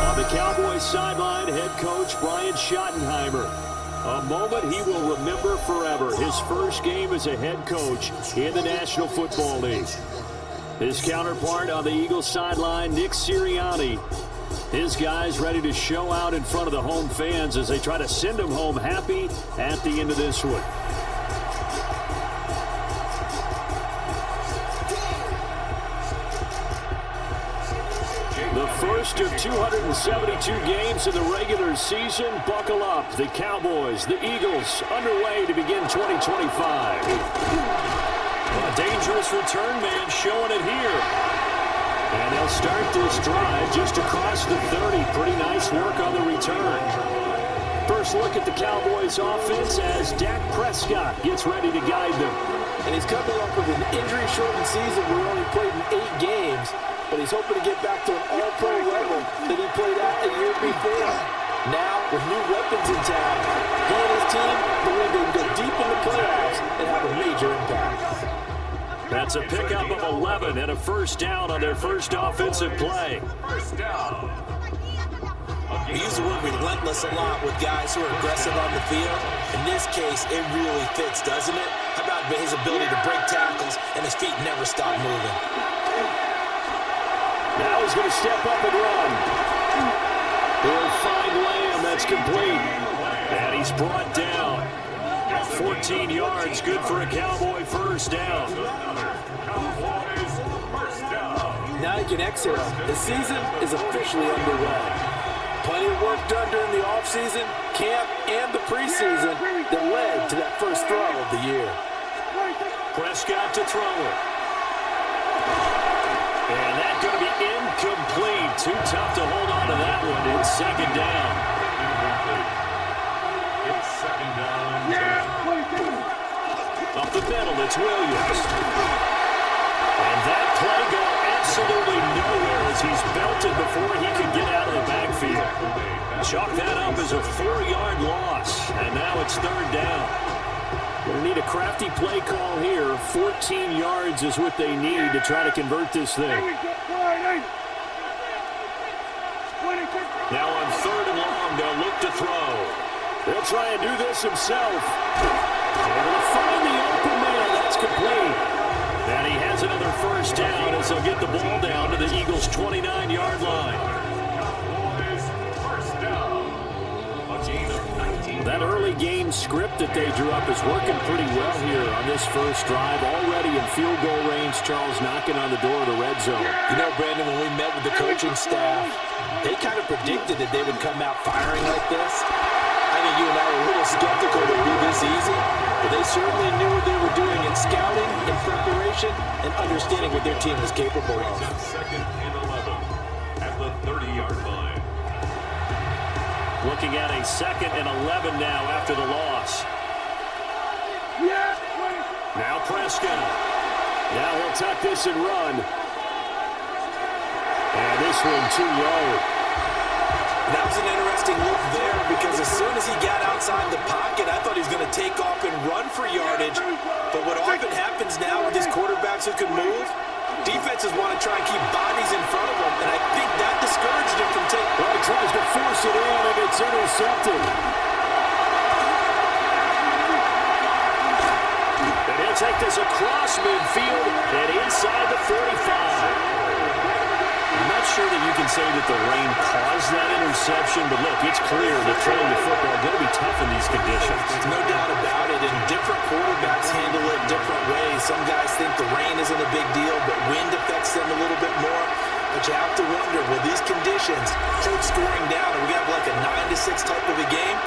On the Cowboys sideline, head coach Brian Schottenheimer. A moment he will remember forever. His first game as a head coach in the National Football League. His counterpart on the Eagles sideline, Nick Sirianni. His guys ready to show out in front of the home fans as they try to send them home happy at the end of this one. The first of 272 games in the regular season. Buckle up. The Cowboys, the Eagles, underway to begin 2025. A dangerous return man showing it here. And they'll start this drive just across the 30. Pretty nice work on the return. First look at the Cowboys offense as Dak Prescott gets ready to guide them. And he's coming up with an injury-shortened season where he only played in 8 games. But he's hoping to get back to an all-pro level that he played at a year before. Now, with new weapons in town, he and his team believe they can go deep in the playoffs and have a major impact. That's a pickup of 11 and a first down on their first offensive play. First down. We use the word relentless a lot with guys who are aggressive on the field. In this case, it really fits, doesn't it? How about his ability to break tackles and his feet never stop moving? Now he's going to step up and run. He'll find Lamb. That's complete. And he's brought down. 14 yards, good for a Cowboy first down. Now you can exhale. The season is officially underway. Plenty of work done during the offseason, camp, and the preseason that led to that first throw of the year. Prescott to throw it. And that's going to be incomplete. Too tough to hold on to that one in second down. It's second down. Up the middle, it's Williams. And that play going absolutely nowhere as he's belted before he could get out of the backfield. Chalk that up as a 4-yard loss. And now it's third down. Going to need a crafty play call here. 14 yards is what they need to try to convert this thing. Now on third and long, they'll look to throw. They'll try and do this himself. Able to find the open man. That's complete. And he has another first down as they'll get the ball down to the Eagles' 29-yard line. That early game script that they drew up is working pretty well here on this first drive. Already in field goal range, Charles knocking on the door of the red zone. You know, Brandon, when we met with the coaching staff, they kind of predicted that they would come out firing like this. I think you and I were a little skeptical that it would be this easy, but they certainly knew what they were doing in scouting, in preparation, and understanding what their team was capable of. Second and 11 at the 30-yard line. Looking at a second and 11 now after the loss. Now Prescott. Now he'll tuck this and run. And this one too low. That was an interesting look there because as soon as he got outside the pocket, I thought he was going to take off and run for yardage. But what often happens now with these quarterbacks who can move, defenses want to try and keep bodies in front of them, and I think that discouraged him from taking. Well, he tries to force it in, and it's intercepted. And he'll take this across midfield and inside the 45. I'm not sure that you can say that the rain caused that interception, but look, it's clear that throwing the football is going to be tough in these conditions. No doubt about it, and different quarterbacks handle it different ways. Some guys think the rain isn't a big deal, but wind affects them a little bit more. But you have to wonder, will these conditions hold scoring down? Are we going to have like a 9-6 type of a game?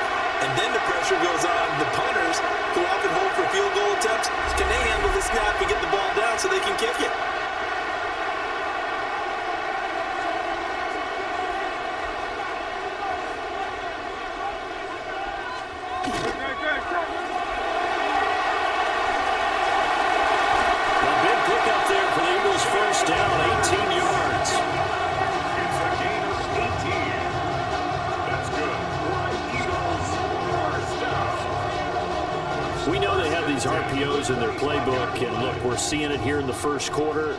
And then the pressure goes on the punters, who often hold for field goal attempts. Can they handle the snap and get the ball down so they can kick it? We know they have these RPOs in their playbook, and look, we're seeing it here in the first quarter.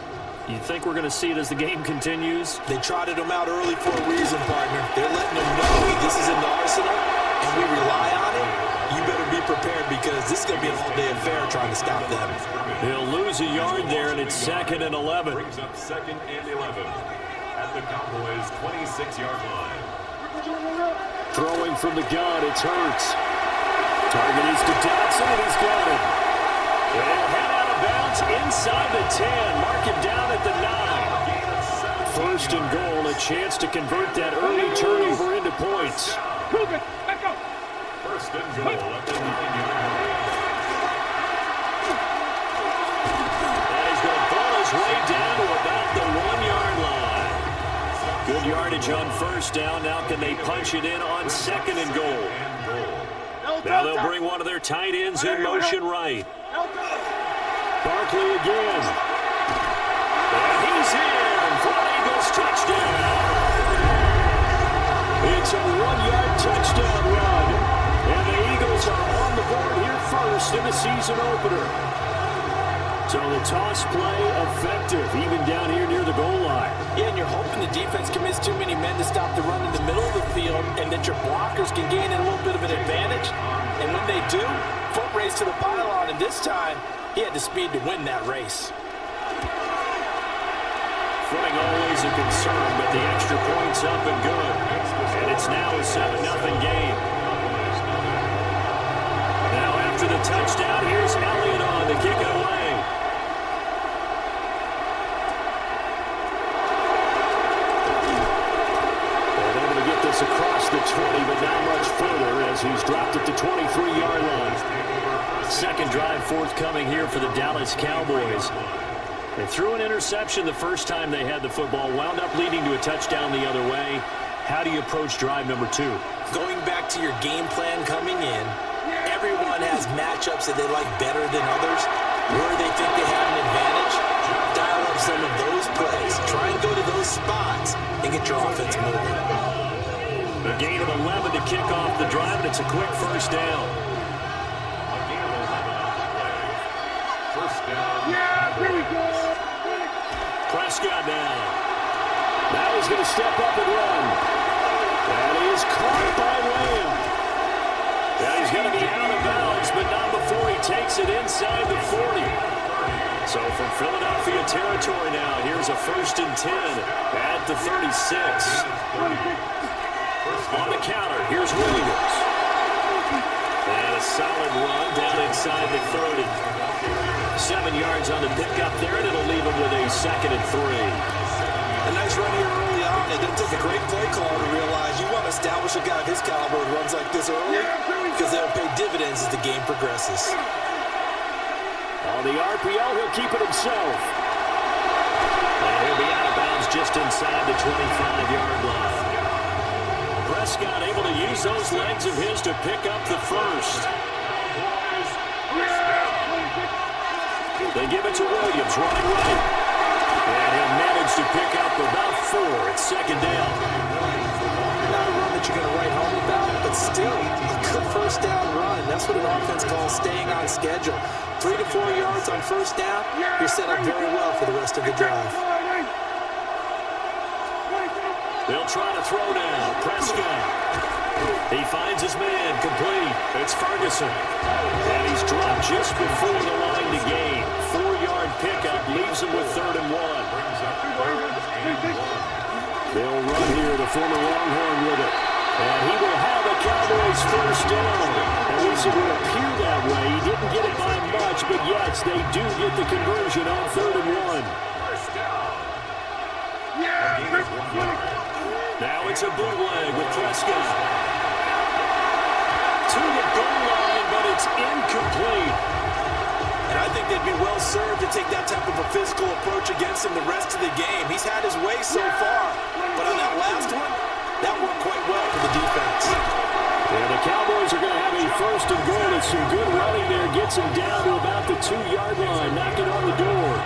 You think we're going to see it as the game continues? They trotted him out early for a reason, partner. They're letting him know this is in the arsenal, and we rely on it. You better be prepared because this is going to be an all-day affair trying to stop them. He'll lose a yard there, and it's 2nd and 11. Brings up 2nd and 11 at the Cowboys' 26-yard line. Throwing from the gun, it's Hurts. Target is to Dodson, and he's got it. They'll head out of bounds inside the 10. Mark him down at the 9. 1st and goal, a chance to convert that early turnover into points. Move it. Back up. 1st and goal at the 9-yard line. And he's going to ball his way down to about the 1-yard line. Good yardage on 1st down. Now can they punch it in on 2nd and goal? Now they'll bring one of their tight ends in motion right. Barkley again. And he's in for an Eagles touchdown. It's a 1-yard touchdown run. And the Eagles are on the board here first in the season opener. So the toss play effective, even down here near the goal line. Yeah, and you're hoping the defense commits too many men to stop the run in the middle of the field and that your blockers can gain a little bit of an advantage. And when they do, foot race to the pylon, and this time, he had the speed to win that race. Footing always a concern, but the extra point's up and good. And it's now a 7-0 game. Now after the touchdown, here's Elliott on to kick it away. Across the 20, but not much further as he's dropped it to 23-yard line. 2nd drive forthcoming here for the Dallas Cowboys. They threw an interception the first time they had the football, wound up leading to a touchdown the other way. How do you approach drive number 2? Going back to your game plan coming in, everyone has matchups that they like better than others, where they think they have an advantage. Dial up some of those plays. Try and go to those spots and get your offense moving. A gain of 11 to kick off the drive, and it's a quick 1st down. Prescott now. Now he's going to step up and run. And he is caught by Lamb. Now he's going to be out of bounds, but not before he takes it inside the 40. So from Philadelphia territory now, here's a 1st and 10 at the 36. On the counter, here's Williams. And a solid run down inside the 30. 7 yards on the pickup there, and it'll leave him with a 2nd and 3. A nice run here early on. It didn't take a great play call to realize you want to establish a guy of his caliber who runs like this early because they'll pay dividends as the game progresses. On the RPO, he'll keep it himself. And he'll be out of bounds just inside the 25-yard line. Prescott able to use those legs of his to pick up the 1st. They give it to Williams, running right. And he'll manage to pick up about 4 at 2nd down. Not a run that you're going to write home about, but still a good 1st down run. That's what an offense calls staying on schedule. 3 to 4 yards on 1st down, you're set up very well for the rest of the drive. They'll try to throw now. Prescott. He finds his man complete. It's Ferguson. And he's dropped just before the line to gain. 4-yard pickup leaves him with 3rd and 1. They'll run here, the former Longhorn with it. And he will have a Cowboys 1st down. At least it would appear that way. He didn't get it by much, but yes, they do get the conversion on 3rd and 1. Now it's a bootleg with Prescott. To the goal line, but it's incomplete. And I think they'd be well served to take that type of a physical approach against him the rest of the game. He's had his way so far, but on that last one, that worked quite well for the defense. Yeah, the Cowboys are going to have a 1st and goal. It's some good running there. Gets him down to about the 2-yard line, knocking on the door.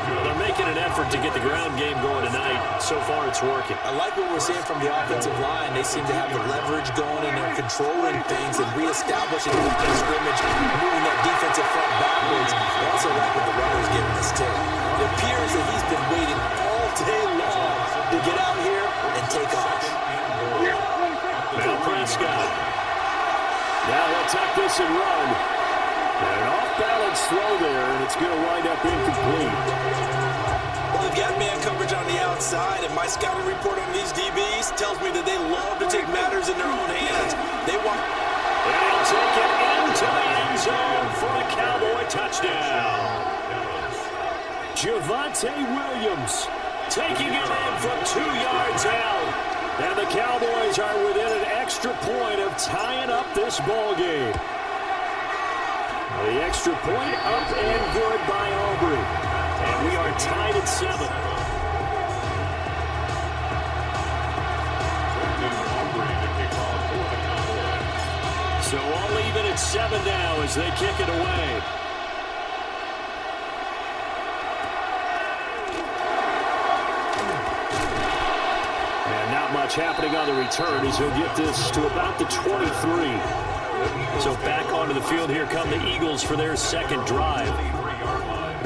They're making an effort to get the ground game going tonight. So far, it's working. I like what we're seeing from the offensive line. They seem to have the leverage going, and they're controlling things and reestablishing the line of scrimmage, moving that defensive front backwards. I also like what the runners giving us, too. They're appears that he's been waiting all day long to get out here and take off. Now Prescott. Now he'll tuck this and run. And an off-balance throw there, and it's going to wind up incomplete. Well, they've got man coverage on the outside, and my scouting report on these DBs tells me that they love to take matters in their own hands. They want... And he'll take it into the end zone for a Cowboy touchdown. Javonte Williams taking it in from 2 yards out. And the Cowboys are within an extra point of tying up this ball game. The extra point up and good by Aubrey. And we are tied at 7. So all even at 7 now as they kick it away. And not much happening on the return as he'll get this to about the 23. So back onto the field here come the Eagles for their second drive.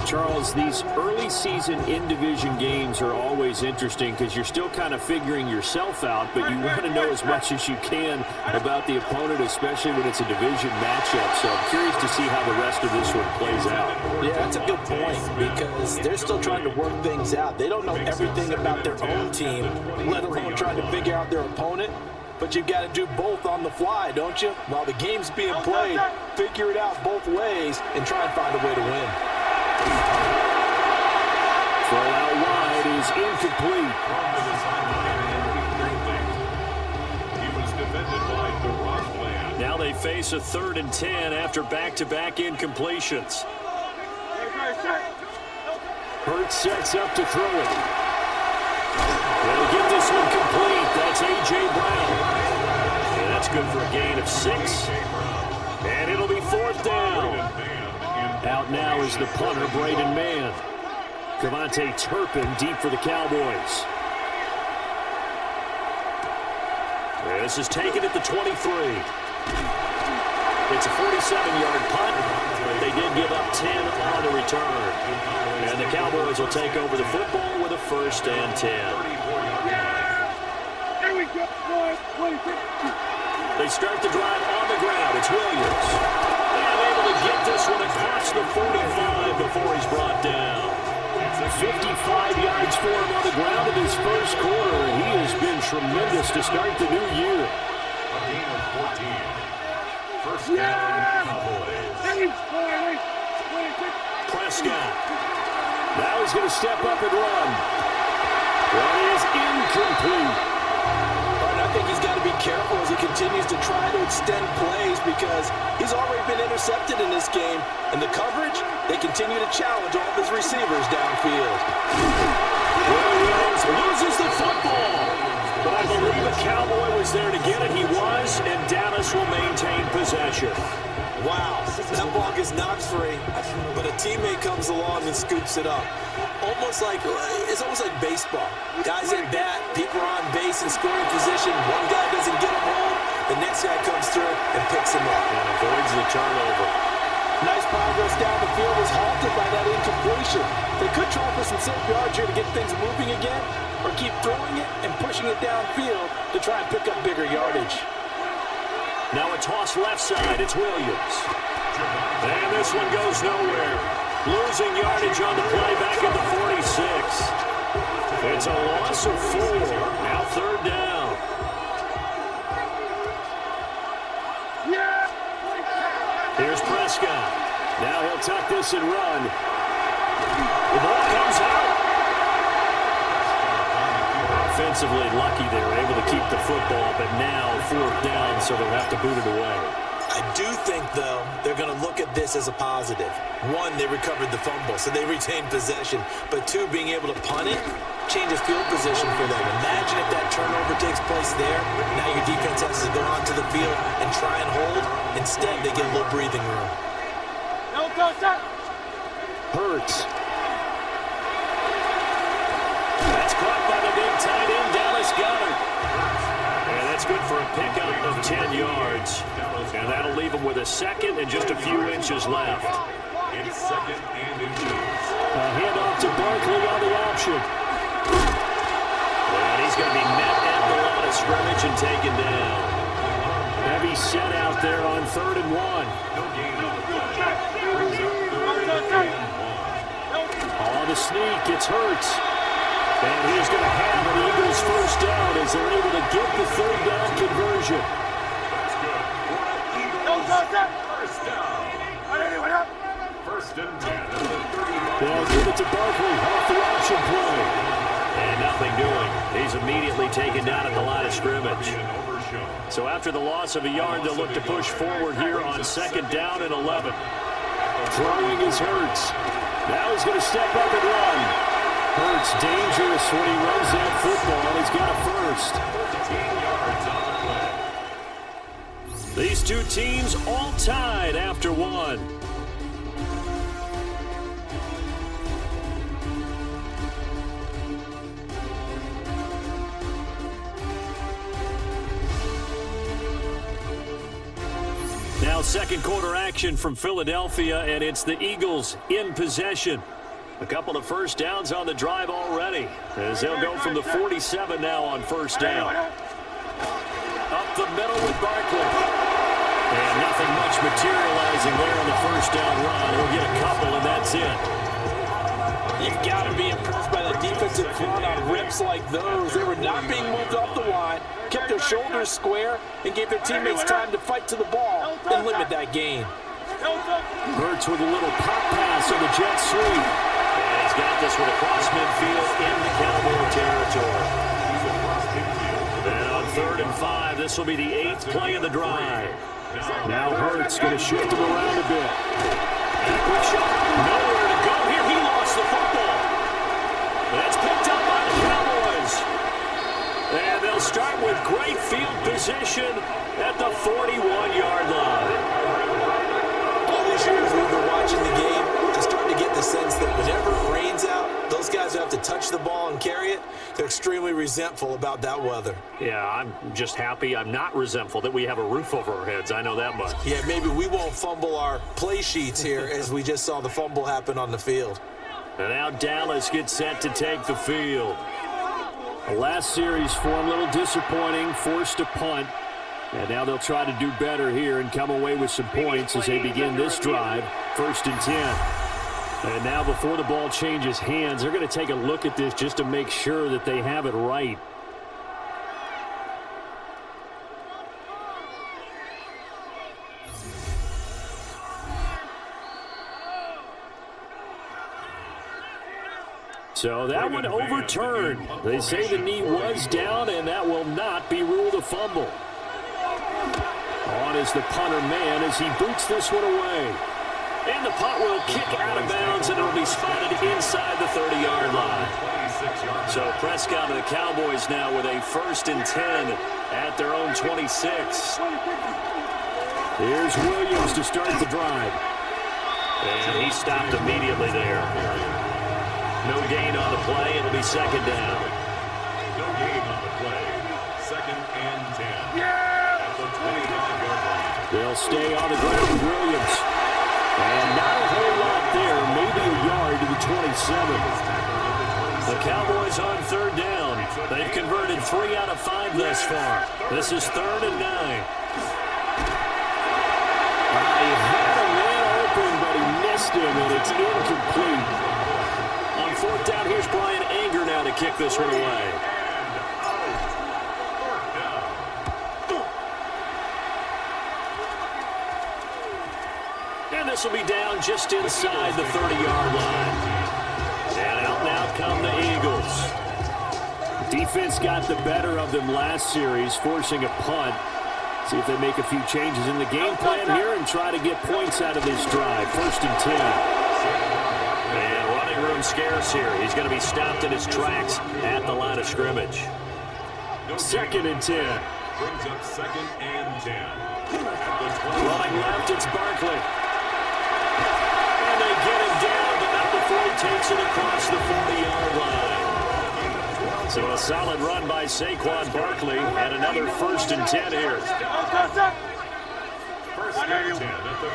Charles, these early season in-division games are always interesting because you're still kind of figuring yourself out, but you want to know as much as you can about the opponent, especially when it's a division matchup. So I'm curious to see how the rest of this one plays out. Yeah, that's a good point because they're still trying to work things out. They don't know everything about their own team, let alone trying to figure out their opponent. But you've got to do both on the fly, don't you? While the game's being played, figure it out both ways and try and find a way to win. Throw out wide is incomplete. Now they face a 3rd and 10 after back-to-back incompletions. Hurts sets up to throw it. They'll get this one complete. That's A.J. Brown. And that's good for a gain of 6. And it'll be 4th down. Out now is the punter, Braden Mann. Cavante Turpin deep for the Cowboys. This is taken at the 23. It's a 47-yard punt. They did give up 10 on the return. And the Cowboys will take over the football with a 1st and 10. There we go, boys. They start the drive on the ground. It's Williams. And able to get this one across the 45 before he's brought down. 55 yards for him on the ground in his first quarter, and he has been tremendous to start the new year. A gain of 14. First down, Cowboys. Prescott. Now he's going to step up and run. That is incomplete. I think he's got to be careful as he continues to try to extend plays because he's already been intercepted in this game. And the coverage, they continue to challenge all of his receivers downfield. Williams loses the football. But I believe a Cowboy was there to get it. He was, and Dallas will maintain possession. Wow, that ball gets knocked free, but a teammate comes along and scoops it up. It's almost like baseball. Guys at bat, people are on base in scoring position. One guy doesn't get him home, the next guy comes through and picks him up. And avoids the turnover. Nice progress down the field was halted by that incompletion. They could try for some safe yards here to get things moving again, or keep throwing it and pushing it downfield to try and pick up bigger yardage. Now a toss left side. It's Williams. And this one goes nowhere. Losing yardage on the play back at the 46. It's a loss of 4. Now 3rd down. Here's Prescott. Now he'll tuck this and run. The ball comes out. Offensively lucky they were able to keep the football, but now 4th down, so they'll have to boot it away. I do think, though, they're going to look at this as a positive. 1, they recovered the fumble, so they retained possession. But 2, being able to punt it changes field position for them. Imagine if that turnover takes place there. Now your defense has to go onto the field and try and hold. Instead, they get a little breathing room. Hurts. That's caught by the big tight end, Dallas Goedert. And that's good for a pickup of 10 yards. And that'll leave him with a 2nd and just a few inches left. It's 2nd and inches. handoff to Barkley on the option. And he's going to be met at the line of scrimmage and taken down. Heavy set out there on 3rd and 1. On the sneak, it's Hurts. And he's going to have an Eagles first down as they're able to get the 3rd down conversion. That's good. First down. First and 10 at the 30. They'll give it to Barkley off the option play. And nothing doing. He's immediately taken down at the line of scrimmage. So after the loss of a yard, they'll look to push forward here on 2nd down and 11. Throwing is Hurts. Now he's going to step up and run. Hurts dangerous when he runs that football. He's got a first. 15 yards on the play. These two teams all tied after one. Now 2nd quarter action from Philadelphia, and it's the Eagles in possession. A couple of first downs on the drive already, as they'll go from the 47 now on 1st down. Up the middle with Barkley. And nothing much materializing there on the 1st down run. He'll get a couple, and that's it. You've got to be impressed by the defensive front on rips like those. They were not being moved off the line, kept their shoulders square, and gave their teammates time to fight to the ball and limit that gain. Hurts with a little pop pass on the jet sweep. And he's got this one across midfield into Cowboy territory. And on 3rd and 5, this will be the 8th play of the drive. Now Hurts going to shift him around a bit. And a quick shot. Nowhere to go here. He lost the football. That's picked up by the Cowboys. And they'll start with great field position at the 41-yard line. All these years we've been watching the game, I'm starting to get the sense that whenever it rains out, those guys who have to touch the ball and carry it, they're extremely resentful about that weather. Yeah, I'm just happy I'm not resentful that we have a roof over our heads. I know that much. Yeah, maybe we won't fumble our play sheets here as we just saw the fumble happen on the field. And now Dallas gets set to take the field. The last series for him, a little disappointing, forced a punt. And now they'll try to do better here and come away with some points as they begin this drive, 1st and 10. And now before the ball changes hands, they're going to take a look at this just to make sure that they have it right. So that one overturned. They say the knee was down, and that will not be ruled a fumble. On is the punter man as he boots this one away. And the punt will kick out of bounds, and it'll be spotted inside the 30-yard line. So Prescott and the Cowboys now with a 1st and 10 at their own 26. Here's Williams to start the drive. And he stopped immediately there. No gain on the play. It'll be 2nd down. No gain on the play. 2nd and 10. At the 29-yard line. They'll stay on the ground with Williams. And not a whole lot there. Maybe a yard to the 27. The Cowboys on 3rd down. They've converted 3 out of 5 thus far. This is 3rd and 9. He had a man open, but he missed him, and it's incomplete. On 4th down, here's Brian Anger now to kick this one away. And this will be down just inside the 30-yard line. And out now come the Eagles. Defense got the better of them last series, forcing a punt. See if they make a few changes in the game plan here and try to get points out of this drive. 1st and 10. And running room scarce here. He's going to be stopped in his tracks at the line of scrimmage. 2nd and 10. Brings up 2nd and 10. Running left, it's Barkley. And they get him down, but not before he takes it across the 40-yard line. So a solid run by Saquon Barkley and another 1st and 10 here. 1st and 10 at the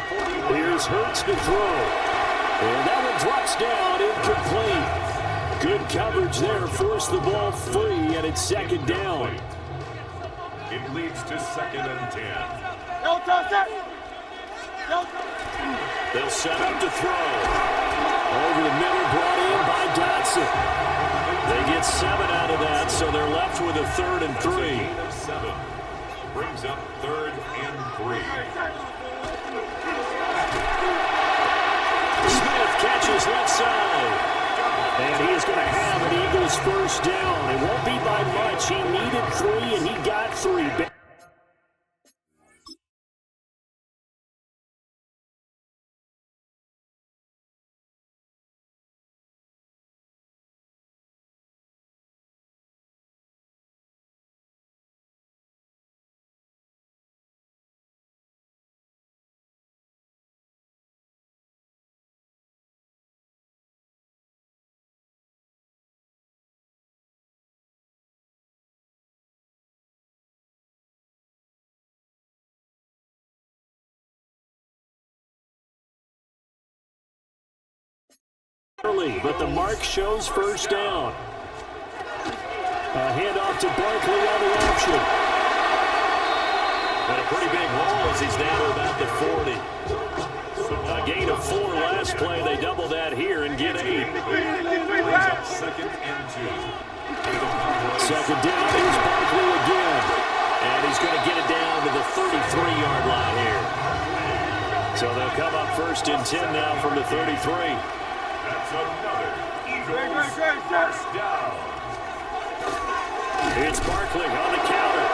40. Here's Hurts to throw. And that one drops down, incomplete. Good coverage there, forced the ball free, and it's second down. It leads to 2nd and 10. They'll set up to throw. Over the middle, brought in by Dotson. They get 7 out of that, so they're left with a 3rd and 3. Gain of 7. Brings up 3rd and 3. Smith catches left side. And he is going to have an Eagles first down. It won't be by much. He needed 3, and he got 3. Early, but the mark shows first down. A handoff to Barkley on the option. And a pretty big hole as he's down to about the 40. A gain of 4 last play. They double that here and get 8. Brings up 2nd and 2. Second down, here's Barkley again. And he's going to get it down to the 33-yard line here. So they'll come up 1st and 10 now from the 33. That's another Eagles first down. It's Barkley on the counter.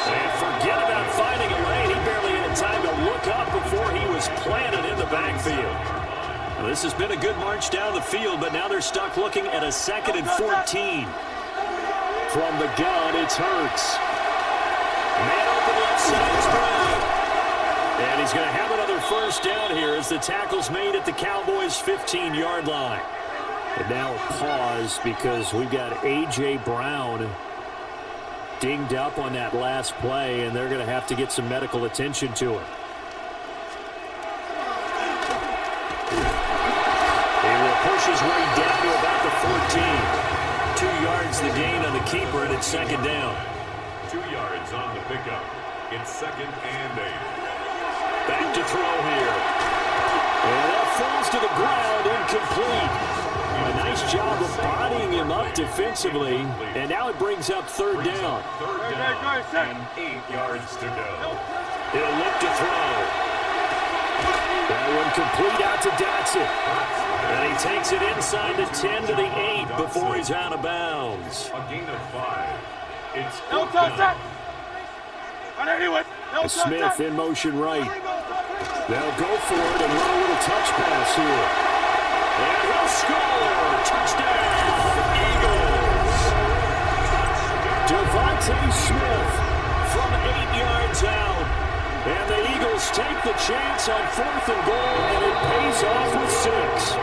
And forget about finding a lane. He barely had time to look up before he was planted in the backfield. Well, this has been a good march down the field, but now they're stuck looking at a 2nd and 14. From the gun, it's Hurts. Man open left side is Brown. And he's going to have another first down here as the tackle's made at the Cowboys' 15-yard line. And now a pause because we've got A.J. Brown dinged up on that last play, and they're going to have to get some medical attention to him. He will push his way down to about the 14. 2 yards the gain on the keeper, and it's second down. 2 yards on the pickup. It's 2nd and 8. Back to throw here. And that falls to the ground, incomplete. A nice job of bodying him up defensively, and now it brings up 3rd down. 3rd down and 8 yards to go. He'll look to throw. That one complete out to Dotson. And he takes it inside the 10 to the 8 before he's out of bounds. A gain of 5. It's Smith in motion right. They'll go for it and run a little touch pass here. And he'll score! Touchdown, Eagles! Devontae Smith from 8 yards out. And the Eagles take the chance on 4th and goal, and it pays off with 6.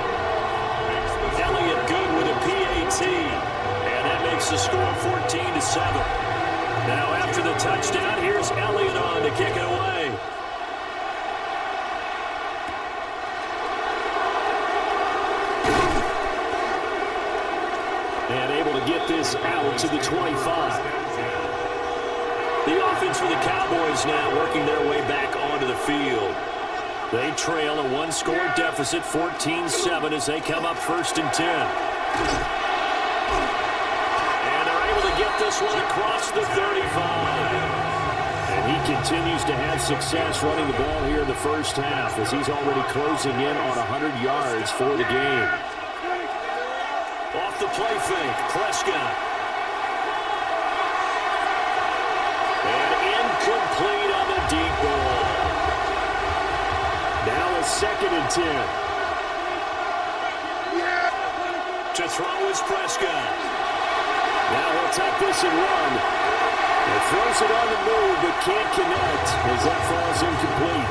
Elliott good with a PAT. And that makes the score 14-7. Now after the touchdown, here's Elliott on to kick it away. And able to get this out to the 25. The offense for the Cowboys now working their way back onto the field. They trail a 1-score deficit, 14-7, as they come up 1st and 10. And they're able to get this one across the 35. And he continues to have success running the ball here in the first half, as he's already closing in on 100 yards for the game. Off the play fake, Prescott. And incomplete on the deep ball. Now a 2nd and 10. To throw is Prescott. Now he'll take this and run. And throws it on the move, but can't connect as that falls incomplete.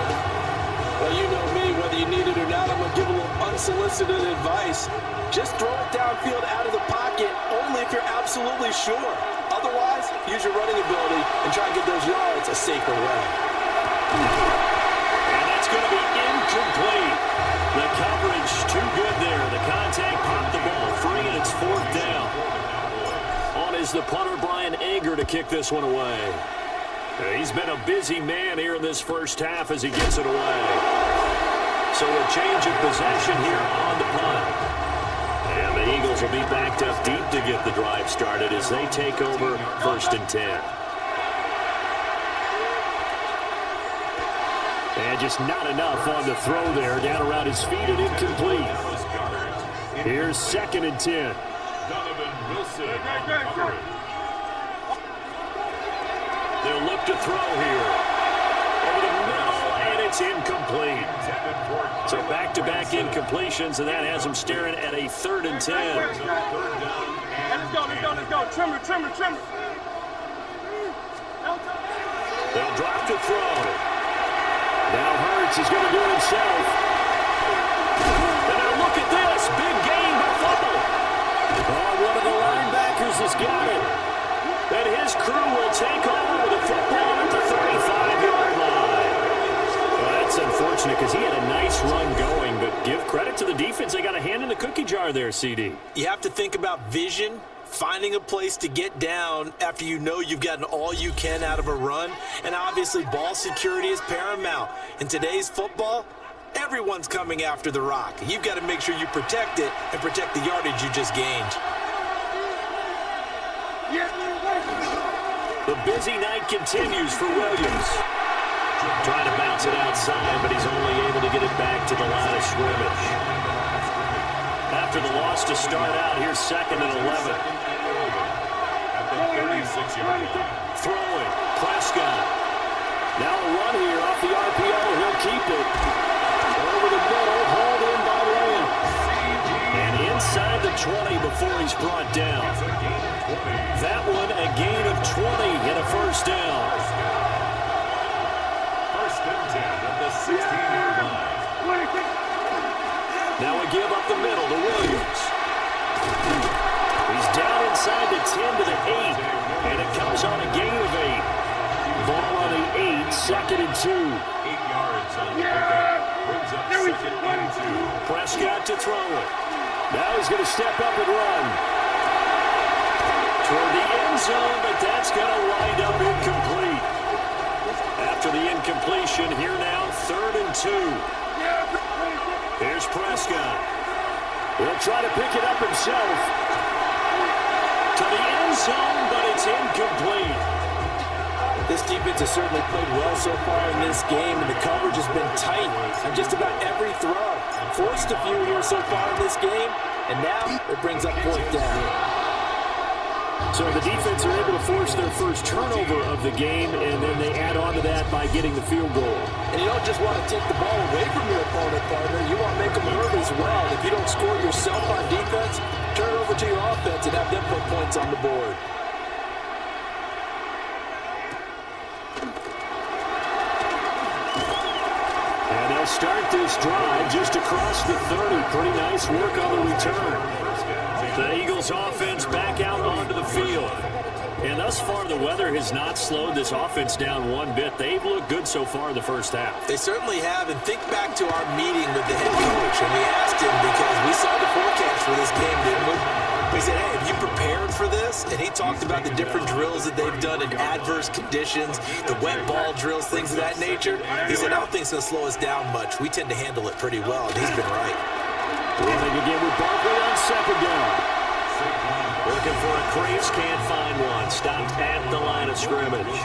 Well, you know me, whether you need it or not, I'm going to give a little unsolicited advice. Just throw it downfield out of the pocket only if you're absolutely sure. Otherwise, use your running ability and try and get those yards a safer way. And that's going to be incomplete. The coverage too good there. The contact popped the ball free, and it's 4th down. On is the punter, Brian Anger, to kick this one away. He's been a busy man here in this first half as he gets it away. So a change of possession here on the punt. And the Eagles will be backed up deep to get the drive started as they take over 1st and 10. And just not enough on the throw there. Down around his feet and incomplete. Here's 2nd and 10. They'll look to throw here. Over the middle, and it's incomplete. So back-to-back incompletions, and that has them staring at a 3rd and 10. Let's go. Trimmer. They'll drop to throw. Now Hurts is going to do it himself. And now look at this. Big gain by fumble. Oh, one of the linebackers has got it. And his crew will take over with the football at the 35-yard line. Well, that's unfortunate because he had a nice run going, but give credit to the defense. They got a hand in the cookie jar there, CD. You have to think about vision, finding a place to get down after you know you've gotten all you can out of a run, and obviously ball security is paramount. In today's football, everyone's coming after the rock. You've got to make sure you protect it and protect the yardage you just gained. The busy night continues for Williams. Trying to bounce it outside, but he's only able to get it back to the line of scrimmage. After the loss to start out, here's 2nd and 11. At the 36-yard line. Throwing, Prescott. Now a run here off the RPO. He'll keep it. Over the middle, hauled in by Lamb. And inside the 20 before he's brought down. That one a gain of 20 and a 1st down. 1st and 10 at the 16-yard line. Now a give up the middle to Williams. He's down inside the 10 to the 8. And it comes on a gain of 8. Ball on the 8, 2nd and 2. 8 yards on the pickup. Brings up 2nd and 2. Prescott to throw it. Now he's going to step up and run. Toward the end zone, but that's going to wind up incomplete. After the incompletion, here now, 3rd and 2. Here's Prescott. He'll try to pick it up himself. To the end zone, but it's incomplete. This defense has certainly played well so far in this game, and the coverage has been tight on just about every throw. Forced a few here so far in this game, and now it brings up 4th down. So the defense are able to force their first turnover of the game, and then they add on to that by getting the field goal. And you don't just want to take the ball away from your opponent, partner. You want to make them nerve as well. If you don't score yourself on defense, turn it over to your offense and have them put points on the board. And they'll start this drive just across the 30. Pretty nice work on the return. The Eagles offense back out onto the field. And thus far, the weather has not slowed this offense down one bit. They've looked good so far in the first half. They certainly have. And think back to our meeting with the head coach. And we asked him, because we saw the forecast for this game, didn't we? We said, hey, have you prepared for this? And he talked about the different drills that they've done in adverse conditions, the wet ball drills, things of that nature. He said, I don't think it's going to slow us down much. We tend to handle it pretty well, and he's been right. Running again with Barkley on 2nd down. Looking for a crease, can't find one. Stopped at the line of scrimmage.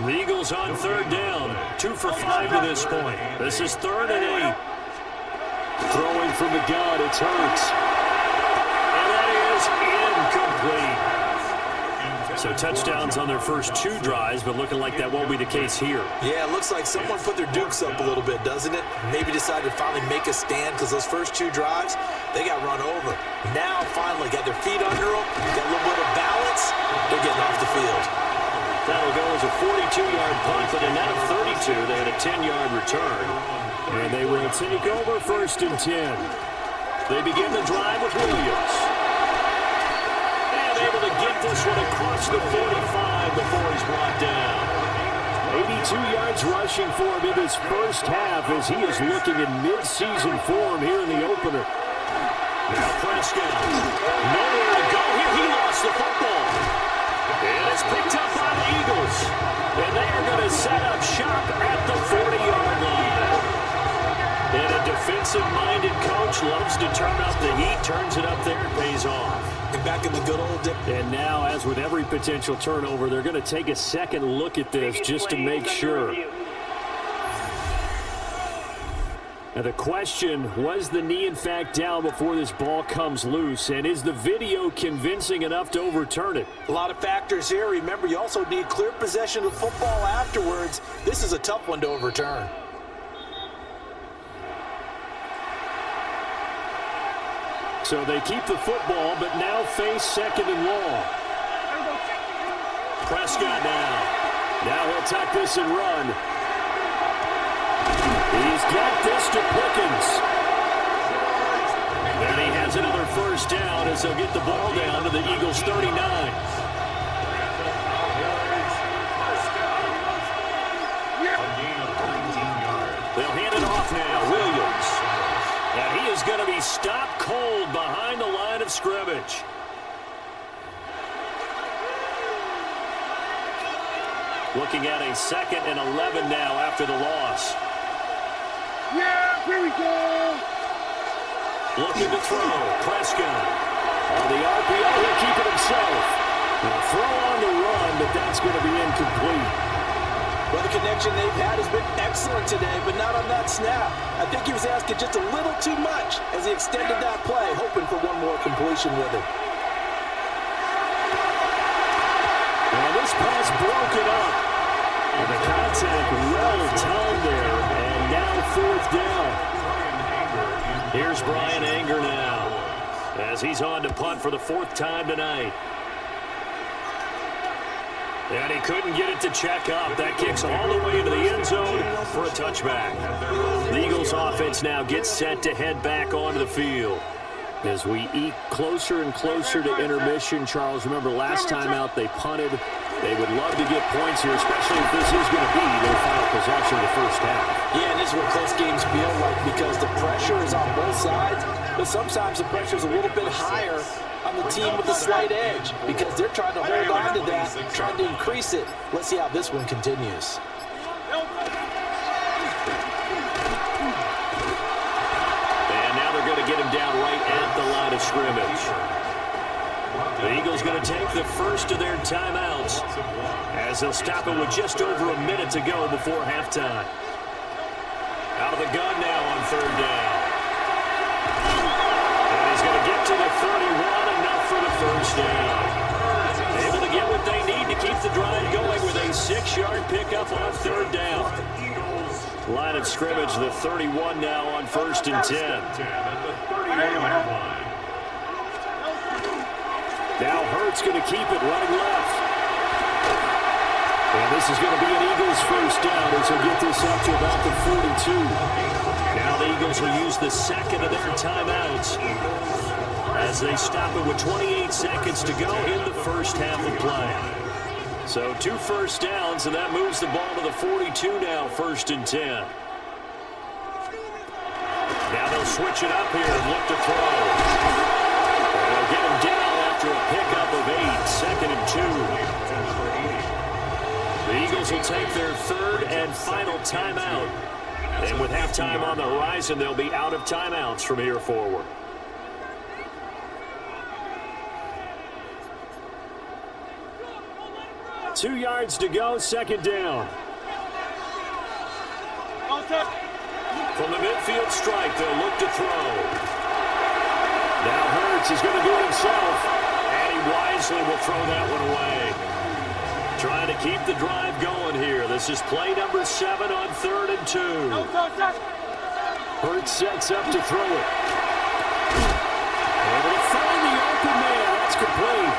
The Eagles on 3rd down. 2 for 5 to this point. This is 3rd and 8. Throwing from the gun, it's Hurts. And that is incomplete. So touchdowns on their first 2 drives, but looking like that won't be the case here. Yeah, it looks like someone put their dukes up a little bit, doesn't it? Maybe decided to finally make a stand, because those first 2 drives, they got run over. Now, finally, got their feet under them, got a little bit of balance, they're getting off the field. That'll go as a 42-yard punt, but in that of 32, they had a 10-yard return. And they will take over 1st and 10. They begin the drive with Williams. And able to get this one across the 45 before he's brought down. 82 yards rushing for him in this first half as he is looking in mid-season form here in the opener. Now Prescott, nowhere to go here. He lost the football. And it's picked up by the Eagles. And they are going to set up shop at the 40-yard line. And a defensive-minded coach loves to turn up the heat, turns it up there, and pays off. And back in the good old days. And now, as with every potential turnover, they're going to take a second look at this just to make sure. Now the question, was the knee in fact down before this ball comes loose? And is the video convincing enough to overturn it? A lot of factors here. Remember, you also need clear possession of football afterwards. This is a tough one to overturn. So they keep the football, but now face second and long. Prescott now he'll tuck this and run. He's got this to Pickens. And he has another first down as they'll get the ball down to the Eagles' 39. They'll hand it off now. Williams. And he is going to be stopped cold behind the line of scrimmage. Looking at a 2nd and 11 now after the loss. Yeah, here we go. Looking to throw. Prescott. On the RPO, he'll keep it himself. Now throw on the run, but that's going to be incomplete. Well, the connection they've had has been excellent today, but not on that snap. I think he was asking just a little too much as he extended that play, hoping for one more completion with it. And this pass broken up. And the contact well timed there, and now 4th down. Here's Brian Anger now, as he's on to punt for the 4th time tonight. And he couldn't get it to check up. That kicks all the way into the end zone for a touchback. The Eagles offense now gets set to head back onto the field. As we eke closer and closer to intermission, Charles, remember last time out they punted. They would love to get points here, especially if this is going to be their final possession of the first half. Yeah, and this is what close games feel like because the pressure is on both sides, but sometimes the pressure is a little bit higher on the team with the slight edge because they're trying to hold on to that, trying to increase it. Let's see how this one continues. And now they're going to get him down right at the line of scrimmage. The Eagles going to take the first of their timeouts as they'll stop it with just over a minute to go before halftime. Out of the gun now on 3rd down. And he's going to get to the 31, enough for the first down. Able to get what they need to keep the drive going with a 6-yard pickup on 3rd down. Line of scrimmage, the 31 now on 1st and 10. Now Hurts going to keep it running left. And this is going to be an Eagles first down as he'll get this up to about the 42. Now the Eagles will use the 2nd of their timeouts as they stop it with 28 seconds to go in the first half of play. So 2 first downs, and that moves the ball to the 42 now, 1st and 10. Now they'll switch it up here and look to throw. They'll get him down after a pickup of 8, 2nd and 2. The Eagles will take their 3rd and final timeout. And with halftime on the horizon, they'll be out of timeouts from here forward. Two yards to go, 2nd down. From the midfield stripe, they'll look to throw. Now Hurts is going to do it himself, and he wisely will throw that one away. Trying to keep the drive going here. This is play number 7 on 3rd and 2. Hurts sets up to throw it. Able to find the open man. That's complete.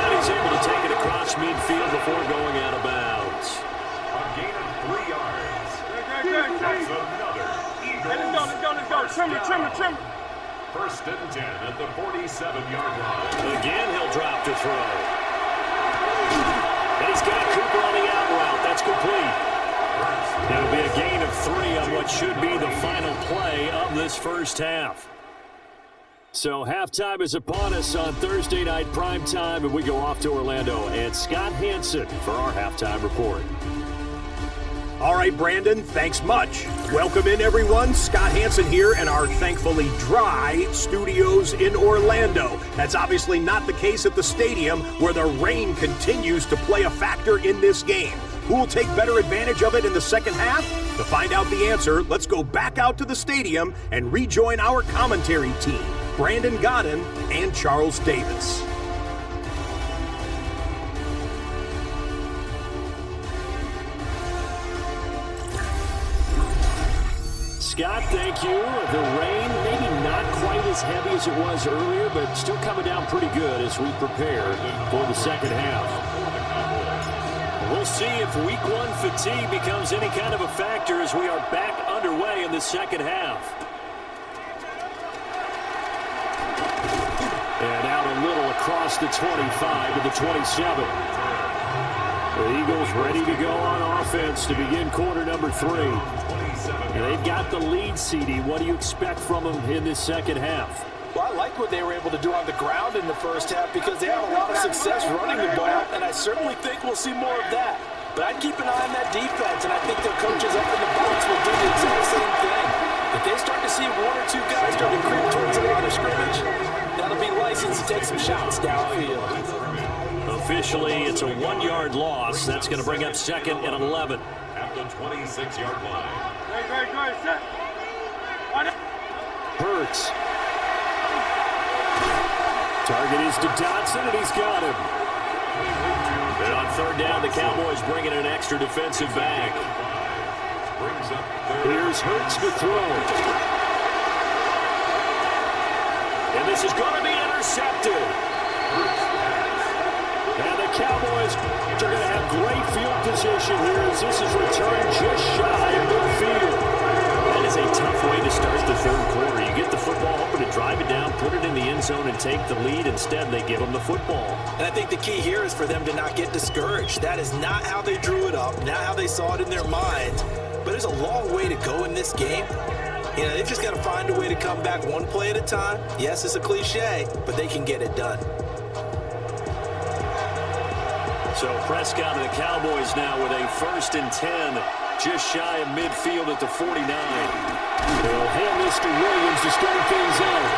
And he's able to take it across midfield before going out of bounds. A gain of 3 yards. That's another Eagles. Let's go. Trim. 1st and 10 at the 47-yard line. Again, he'll drop to throw. And he's got Cooper on the out route. That's complete. It'll be a gain of 3 on what should be the final play of this first half. So halftime is upon us on Thursday night primetime, and we go off to Orlando. And Scott Hansen for our halftime report. All right, Brandon, thanks much. Welcome in, everyone. Scott Hansen here in our thankfully dry studios in Orlando. That's obviously not the case at the stadium, where the rain continues to play a factor in this game. Who will take better advantage of it in the second half? To find out the answer, let's go back out to the stadium and rejoin our commentary team, Brandon Godden and Charles Davis. Scott, thank you. The rain, maybe not quite as heavy as it was earlier, but still coming down pretty good as we prepare for the second half. We'll see if week 1 fatigue becomes any kind of a factor as we are back underway in the second half. And out a little across the 25 to the 27. The Eagles ready to go on offense to begin quarter number 3. And they've got the lead, CD. What do you expect from them in this second half? Well, I like what they were able to do on the ground in the first half because they had a lot of success running the ball, and I certainly think we'll see more of that. But I'd keep an eye on that defense, and I think their coaches up in the box will do the exact same thing. If they start to see 1 or 2 guys start to creep towards the line of scrimmage, that'll be licensed to take some shots downfield. Officially, it's a 1-yard loss. That's going to bring up 2nd and 11. At the 26-yard line. Go, set. Hurts. Target is to Dotson, and he's got him. And on 3rd down, the Cowboys bring in an extra defensive back. Here's Hurts to throw. And this is going to be intercepted. And the Cowboys are going to have great field position here as this is returned just shy of midfield. That is a tough way to start the 3rd quarter. You get the football, hoping to drive it down, put it in the end zone, and take the lead. Instead, they give them the football. And I think the key here is for them to not get discouraged. That is not how they drew it up, not how they saw it in their mind. But there's a long way to go in this game. You know, they've just got to find a way to come back 1 play at a time. Yes, it's a cliche, but they can get it done. So Prescott and the Cowboys now with a 1st and 10, just shy of midfield at the 49. They'll hand this to Williams to start things out.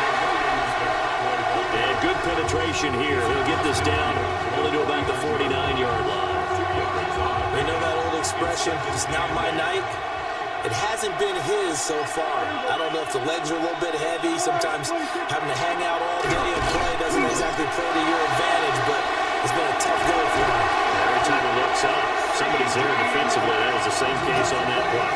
And good penetration here. He'll get this down only to about the 49-yard line. You know that old expression, it's not my night? It hasn't been his so far. I don't know if the legs are a little bit heavy. Sometimes having to hang out all day and play doesn't exactly play to your advantage, but it's been a tough go for him. Every time he looks up, somebody's there defensively. That was the same case on that play.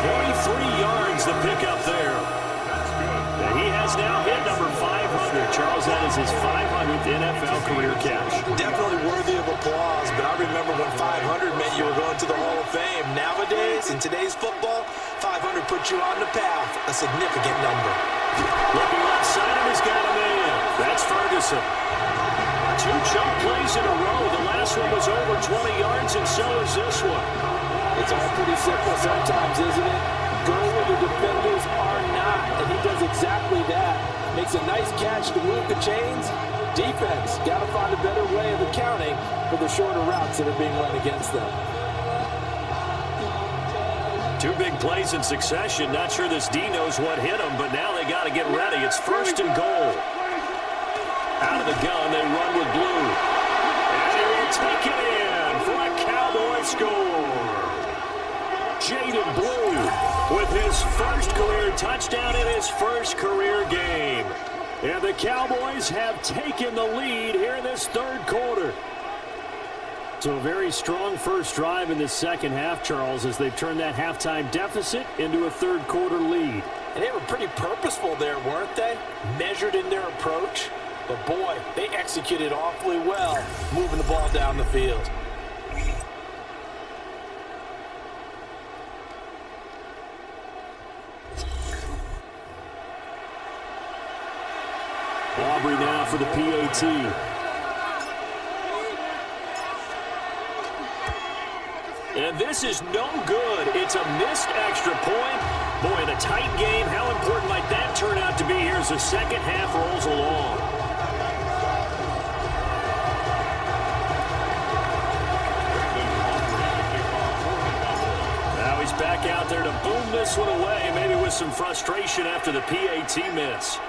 23 yards the pickup there. And he has now hit number 500. Charles, that is his 500th NFL career catch. Definitely worthy of applause, but I remember when 500 meant you were going to the Hall of Fame. Nowadays, in today's football, 500 puts you on the path, a significant number. Looking left side, and he's got a man. That's Ferguson. 2 chunk plays in a row. The last one was over 20 yards, and so is this one. It's all pretty simple sometimes, isn't it? Go where the defenders are not, and he does exactly that. Makes a nice catch to move the chains. Defense, got to find a better way of accounting for the shorter routes that are being run against them. 2 big plays in succession. Not sure this D knows what hit him, but now they got to get ready. It's 1st and goal. Out of the gun, they run with Blue. And he will take it in for a Cowboy score. Jaden Blue with his first career touchdown in his first career game. And the Cowboys have taken the lead here in this 3rd quarter. So a very strong first drive in the second half, Charles, as they've turned that halftime deficit into a 3rd quarter lead. And they were pretty purposeful there, weren't they? Measured in their approach. But boy, they executed awfully well, moving the ball down the field. Aubrey now for the PAT. And this is no good. It's a missed extra point. Boy, in a tight game, how important might that turn out to be here as the second half rolls along? Now he's back out there to boom this one away, maybe with some frustration after the PAT miss.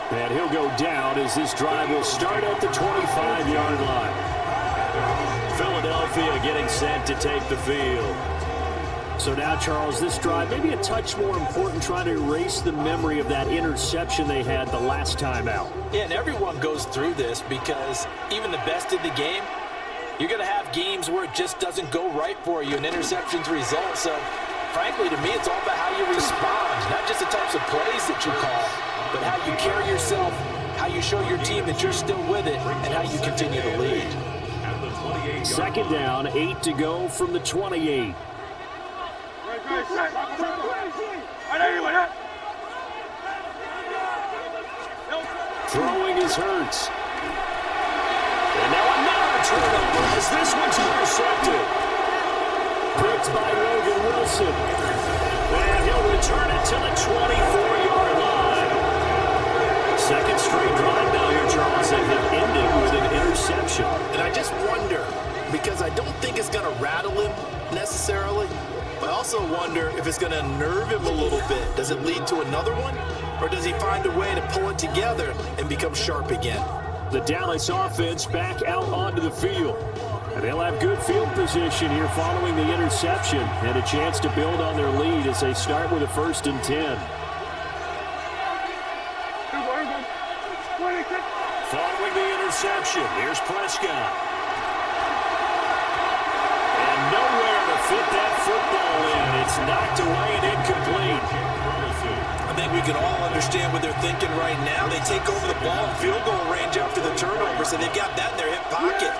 And he'll go down as this drive will start at the 25-yard line. Philadelphia getting set to take the field. So now, Charles, this drive maybe a touch more important, trying to erase the memory of that interception they had the last time out. Yeah, and everyone goes through this because even the best in the game, you're going to have games where it just doesn't go right for you, and interceptions result. So, frankly, to me, it's all about how you respond, not just the types of plays that you call, but how you carry yourself, how you show your team that you're still with it, and how you continue to lead. Second down, 8 to go from the 28. Throwing is Hurts. And now another turnover as this one's intercepted. Picked by Logan Wilson. And he'll return it to the 24-yard line. Second straight drive now here, Charles, that have ended with an interception. And I just wonder, because I don't think it's going to rattle him necessarily, but I also wonder if it's going to unnerve him a little bit. Does it lead to another one? Or does he find a way to pull it together and become sharp again? The Dallas offense back out onto the field. And they'll have good field position here following the interception and a chance to build on their lead as they start with a 1st and 10. Following the interception, here's Prescott. And nowhere to fit that football in. It's knocked away and incomplete. I think we can all understand what they're thinking right now. They take over the ball in field goal range after the turnover, so they've got that in their hip pocket.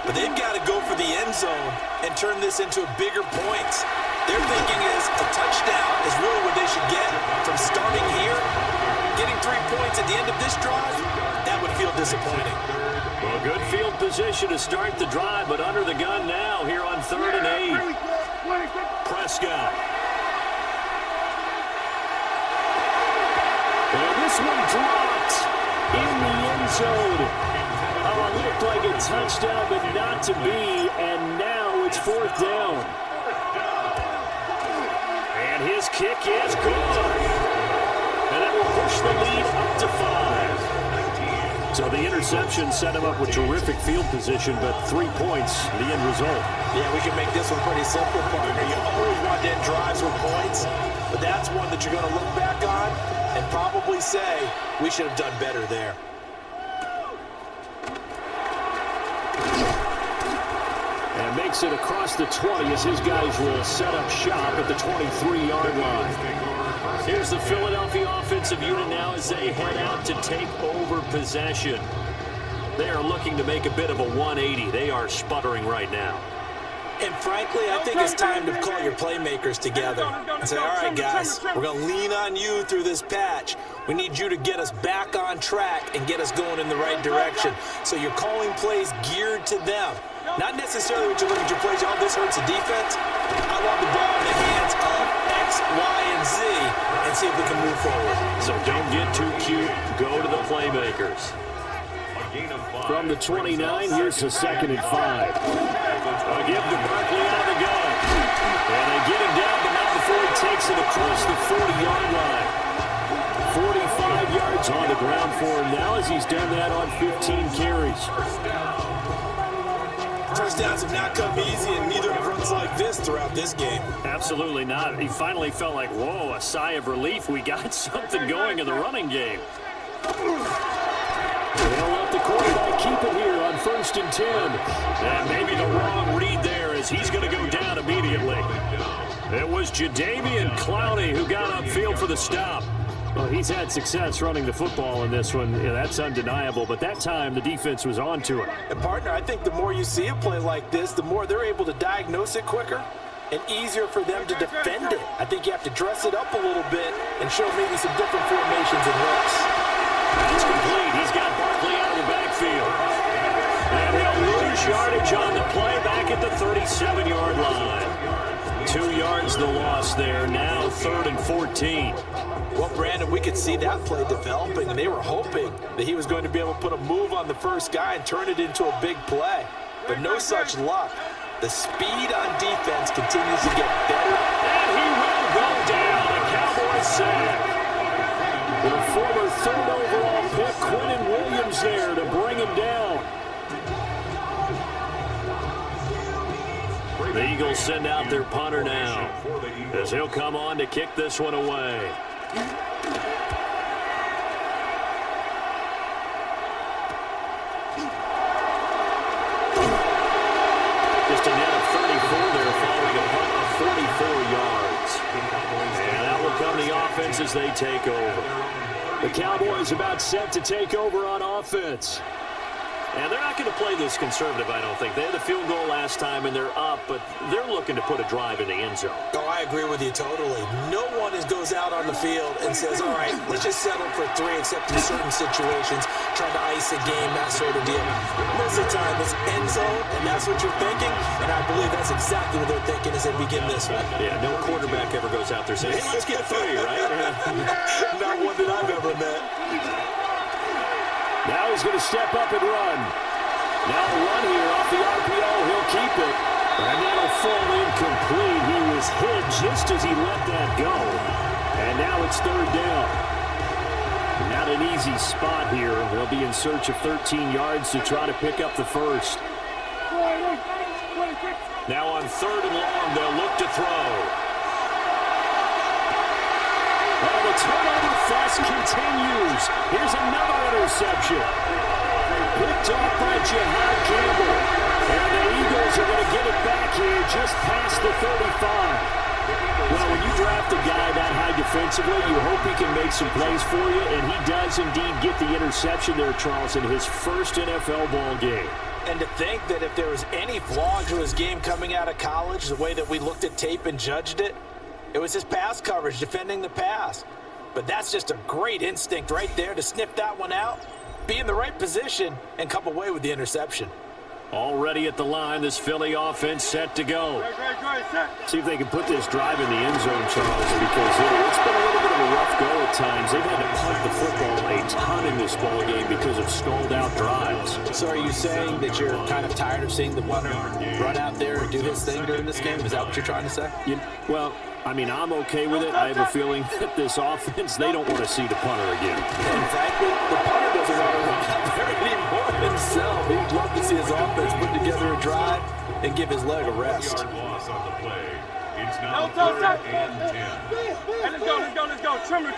But they've got to go for the end zone and turn this into a bigger points. Their thinking is a touchdown is really what they should get from starting here. Getting 3 points at the end of this drive, that would feel disappointing. Well, good field position to start the drive, but under the gun now here on 3rd and 8. Prescott. And this one dropped in the end zone. Oh, it looked like a touchdown, but not to be, and now it's 4th down. And his kick is good. And that will push the lead up to 5. So the interception set him up with terrific field position, but 3 points, the end result. Yeah, we can make this one pretty simple, partner. You always want to end drives with points, but that's one that you're going to look back on and probably say, we should have done better there. And makes it across the 20 as his guys will set up shop at the 23-yard line. Here's the Philadelphia offensive unit now as they head out to take over possession. They are looking to make a bit of a 180. They are sputtering right now. And frankly, I think it's time to call your playmakers together and say, all right, guys, we're going to lean on you through this patch. We need you to get us back on track and get us going in the right direction. So you're calling plays geared to them. Not necessarily what you look at your plays, oh, this hurts the defense. I want the ball in the hands of X, Y, and Z and see if we can move forward. So don't get too cute. Go to the playmakers. From the 29, here's the 2nd and 5. A give to Barkley out of the gun. And they get him down, but not before he takes it across the 40-yard line. 45 yards on the ground for him now as he's done that on 15 carries. First downs have not come easy, and neither have runs like this throughout this game. Absolutely not. He finally felt like, whoa, a sigh of relief. We got something going in the running game. They'll let the quarterback keep it here on 1st and 10. And maybe the wrong read there as he's going to go down immediately. It was Jadeveon Clowney who got upfield for the stop. Well, he's had success running the football in this one. Yeah, that's undeniable. But that time, the defense was on to it. And, partner, I think the more you see a play like this, the more they're able to diagnose it quicker and easier for them to defend it. I think you have to dress it up a little bit and show maybe some different formations and looks. It's complete. He's got Barkley out of the backfield. And at the 37-yard line. 2 yards the loss there. Now 3rd and 14. Well, Brandon, we could see that play developing, and they were hoping that he was going to be able to put a move on the first guy and turn it into a big play. But no such luck. The speed on defense continues to get better. And he will go down. A Cowboys sack. The former 3rd overall pick, Quinnen Williams, there to bring him down. The Eagles send out their punter now, as he'll come on to kick this one away. Just a net of 34 there following a punt of 44 yards. And that will come the offense as they take over. The Cowboys about set to take over on offense. And they're not going to play this conservative, I don't think. They had the field goal last time, and they're up, but they're looking to put a drive in the end zone. Oh, I agree with you totally. No one goes out on the field and says, all right, let's just settle for 3, except in certain situations, trying to ice a game, that sort of deal. Most of the time, it's end zone, and that's what you're thinking, and I believe that's exactly what they're thinking as they begin this one. Yeah, no quarterback ever goes out there saying, hey, let's get 3, right? Not one that I've ever met. Now he's going to step up and run. Now a run here off the RPO. He'll keep it. And that'll fall incomplete. He was hit just as he let that go. And now it's 3rd down. Not an easy spot here. They'll be in search of 13 yards to try to pick up the first. Now on 3rd and long, they'll look to throw. Well, the turnover fest continues. Here's another interception. Picked off by Jihad Campbell. And the Eagles are going to get it back here just past the 35. Well, when you draft a guy that high defensively, you hope he can make some plays for you, and he does indeed get the interception there, Charles, in his first NFL ball game. And to think that if there was any flaw to his game coming out of college, the way that we looked at tape and judged it, it was his pass coverage, defending the pass. But that's just a great instinct right there to sniff that one out, be in the right position, and come away with the interception. Already at the line, this Philly offense set to go. See if they can put this drive in the end zone, Charles, because it's been a little bit of a rough go at times. They've had to punt the football a ton in this ball game because of stalled-out drives. So are you saying that you're kind of tired of seeing the punter run out there and do his thing during this game? Is that what you're trying to say? Well, I mean, I'm okay with it. I have a feeling that this offense, they don't want to see the punter again. In fact, the punter doesn't want to run out there anymore himself. He'd love to see his offense put together a drive and give his leg a rest. Loss on the play. It's now 3rd and 10. Hey, let's go. Trimmer.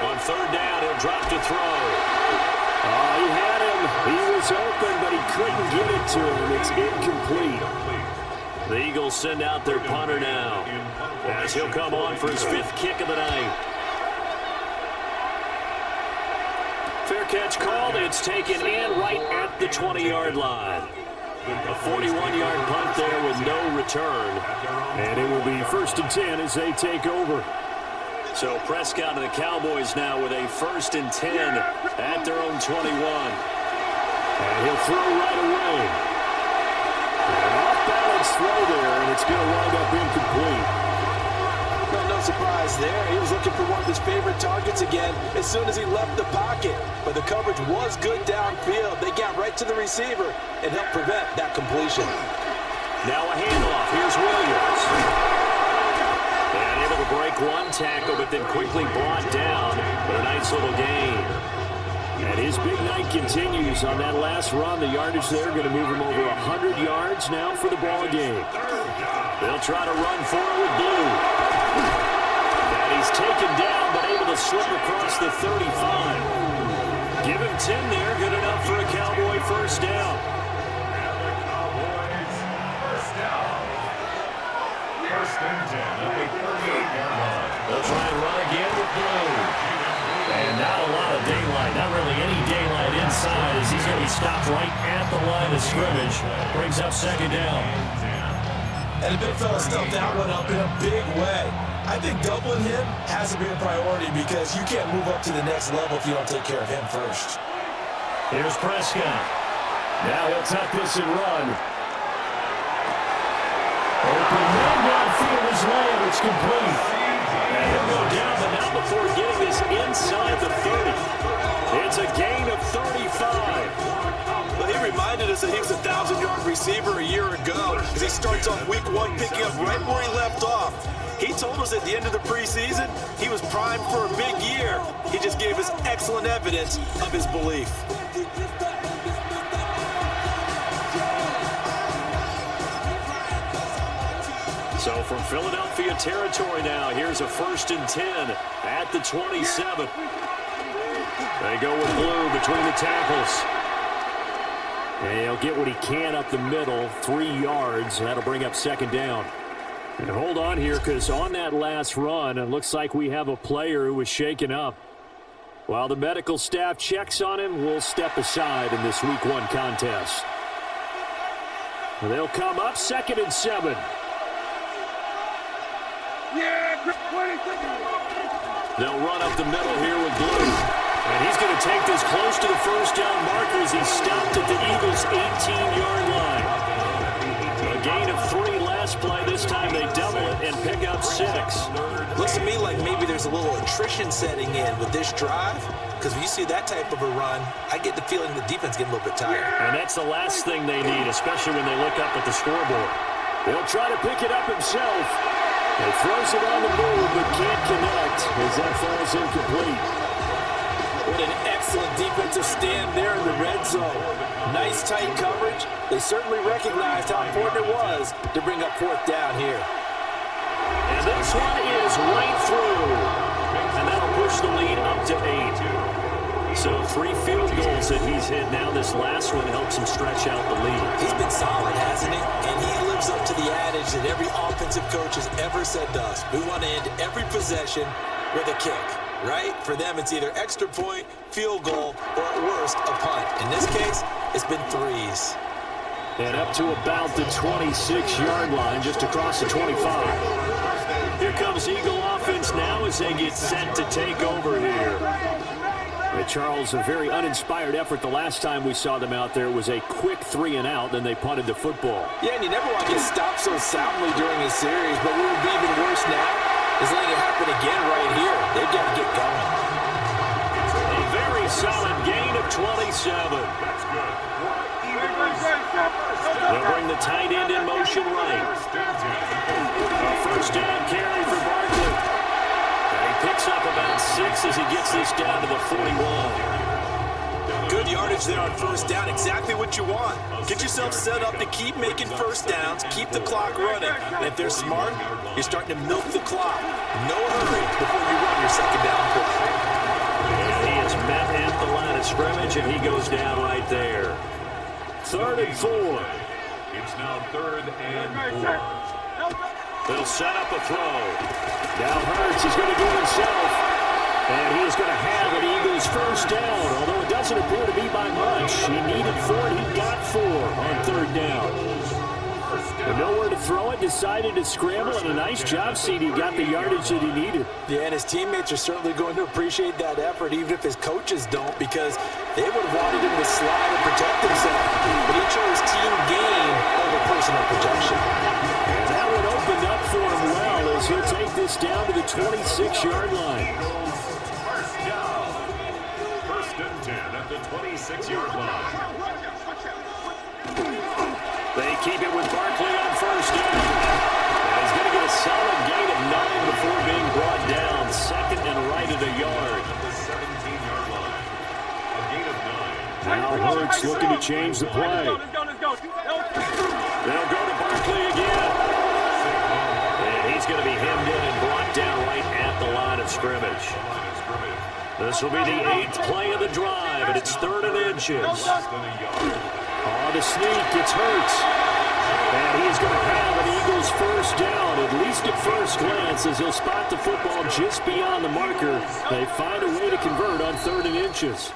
On 3rd down, he'll drop to throw. Oh, he had him. He was open, but he couldn't get it to him. It's incomplete. The Eagles send out their punter now, as he'll come on for his 5th kick of the night. Fair catch called. It's taken in right at the 20-yard line. A 41-yard punt there with no return. And it will be 1st and 10 as they take over. So Prescott and the Cowboys now with a 1st and 10 at their own 21. And he'll throw right away. An off-balance throw there, and it's going to wind up incomplete. Well, no surprise there. He was looking for one of his favorite targets again as soon as he left the pocket. But the coverage was good downfield. They got right to the receiver and helped prevent that completion. Now a handoff. Here's Williams. And able to break one tackle, but then quickly brought down with a nice little gain. And his big night continues on that last run. The yardage there going to move him over 100 yards now for the ball game. They'll try to run for it with Blue. And he's taken down, but able to slip across the 35. Give him 10 there. Good enough for a Cowboy 1st down. And the Cowboys, 1st down. 1st and 10 at the 38-yard line. They'll try and run again with Blue. And not a lot of daylight, not really any daylight inside as he's going to be stopped right at the line of scrimmage. Brings up 2nd down. And the big fella stuffed that one up in a big way. I think doubling him has to be a priority because you can't move up to the next level if you don't take care of him first. Here's Prescott. Now he'll tuck this and run. Open man downfield is Lamb. It's complete. And he'll go down, but not before getting this inside the 30. It's a gain of 35. Well, he reminded us that he was a 1,000-yard receiver a year ago as he starts off week 1 picking up right where he left off. He told us at the end of the preseason he was primed for a big year. He just gave us excellent evidence of his belief. So from Philadelphia territory now, here's a 1st and 10 at the 27. They go with blue between the tackles. And he'll get what he can up the middle, 3 yards. That'll bring up 2nd down. And hold on here, because on that last run, it looks like we have a player who was shaken up. While the medical staff checks on him, we'll step aside in this Week 1 contest. And they'll come up 2nd and 7. They'll run up the middle here with blue. And he's going to take this close to the 1st down marker as he stopped at the Eagles' 18-yard line. A gain of 3 last play. This time they double it and pick up 6. Looks to me like maybe there's a little attrition setting in with this drive, because when you see that type of a run, I get the feeling the defense getting a little bit tired. And that's the last thing they need, especially when they look up at the scoreboard. He'll try to pick it up himself. He throws it on the move, but can't connect as that falls incomplete. What an excellent defensive stand there in the red zone. Nice tight coverage. They certainly recognized how important it was to bring up 4th down here. And this one is right through. And that'll push the lead up to 8. So 3 field goals that he's hit now. This last one helps him stretch out the lead. He's been solid, hasn't he? And he lives up to the adage that every offensive coach has ever said to us. We want to end every possession with a kick, right? For them, it's either extra point, field goal, or at worst, a punt. In this case, it's been 3s. And up to about the 26-yard line, just across the 25. Here comes Eagle offense now as they get set to take over here. Charles, a very uninspired effort the last time we saw them out there. Was a quick 3 and out, then they punted the football. Yeah, and you never want to get stopped so soundly during a series, but what would be even worse now is letting it happen again right here. They've got to get going. A very solid gain of 27. They'll bring the tight end in motion right. A 1st down carry for Barkley. Picks up about 6 as he gets this down to the 41. Good yardage there on 1st down. Exactly what you want. Get yourself set up to keep making 1st downs, keep the clock running. And if they're smart, you're starting to milk the clock. No hurry before you run your 2nd down play. And he is met at the line of scrimmage, and he goes down right there. 3rd and 4. It's now 3rd and 4. They'll set up a throw. Now Hurts is going to do it himself. And he is going to have an Eagles 1st down, although it doesn't appear to be by much. He needed 4, and he got 4 on 3rd down. But nowhere to throw it, decided to scramble, and a nice job, CD. Got the yardage that he needed. Yeah, and his teammates are certainly going to appreciate that effort, even if his coaches don't, because they would have wanted him to slide and protect himself. But he chose team gain over personal protection. And that one opened up for him well as he'll take this down to the 26-yard line. 1st down. 1st and 10 at the 26-yard line. They keep it with Barkley on 1st down. And he's going to get a solid gain of 9 before being brought down. 2nd and right at a yard. The 17-yard line. A gain of 9. Now Hurts looking to change the play. Let's go. They'll go to Barkley again. And he's going to be hemmed in and brought down right at the line of scrimmage. This will be the 8th play of the drive, and it's 3rd and inches. Oh, the sneak, it's Hurts. And he is going to have an Eagles 1st down, at least at first glance, as he'll spot the football just beyond the marker. They find a way to convert on 3rd and inches.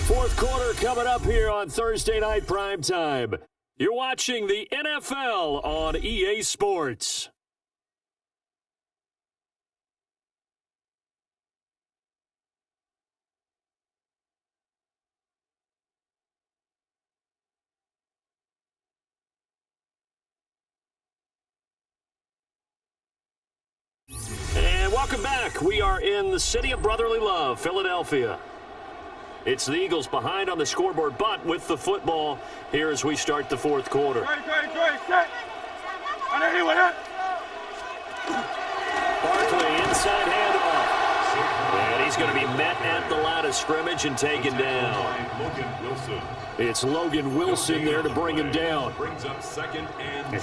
4th quarter coming up here on Thursday Night Primetime. You're watching the NFL on EA Sports. Welcome back. We are in the city of brotherly love, Philadelphia. It's the Eagles behind on the scoreboard, but with the football here as we start the fourth quarter. Barkley, inside handoff. And he's going to be met at the line of scrimmage and taken down. It's Logan Wilson there to bring him down.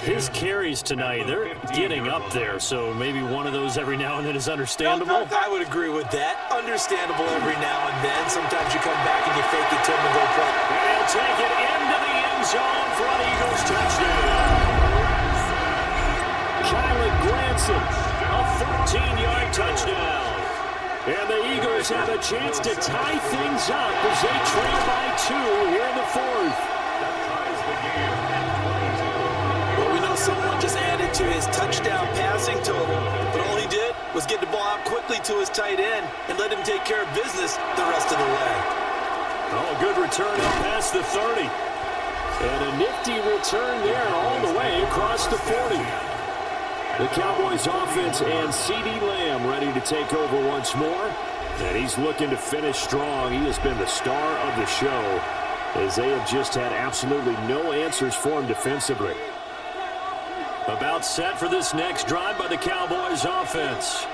His carries tonight, they're getting up there, so maybe one of those every now and then is understandable. I would agree with that. Understandable every now and then. Sometimes you come back and you fake it to him and go play. And he'll take it into the end zone for an Eagles touchdown. Kylan Granson, a 14-yard touchdown. And the Eagles have a chance to tie things up as they trail by 2 here in the fourth. Well, we know someone just added to his touchdown passing total, but all he did was get the ball out quickly to his tight end and let him take care of business the rest of the way. Oh, good return up past the 30. And a nifty return there all the way across the 40. The Cowboys offense and CeeDee Lamb ready to take over once more. And he's looking to finish strong. He has been the star of the show as they have just had absolutely no answers for him defensively. About set for this next drive by the Cowboys offense.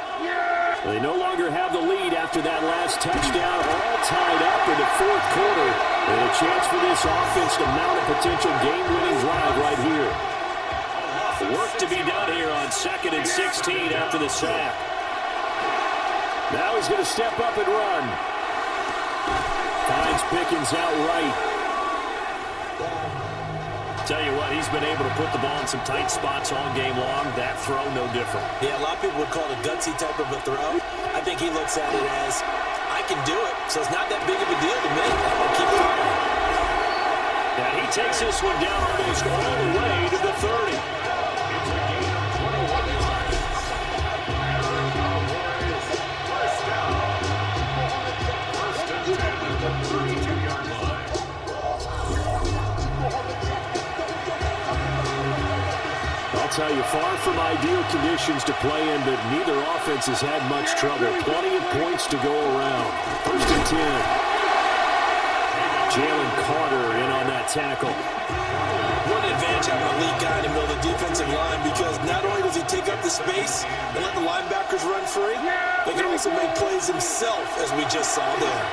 They no longer have the lead after that last touchdown, all tied up in the fourth quarter. And a chance for this offense to mount a potential game-winning drive right here. Work to be done here on 2nd and 16 after the sack. Now he's going to step up and run. Finds Pickens out right. Tell you what, he's been able to put the ball in some tight spots all game long. That throw, no different. Yeah, a lot of people would call it a gutsy type of a throw. I think he looks at it as, I can do it, so it's not that big of a deal to me. I'm going to keep firing. And he takes this one down almost all the way to the 30. I'll tell you, far from ideal conditions to play in, but neither offense has had much trouble. Plenty of points to go around. 1st and 10. Jalen Carter in on that tackle. What an advantage having a lead guy in the middle of the defensive line, because not only does he take up the space and let the linebackers run free, but he can also make plays himself, as we just saw there.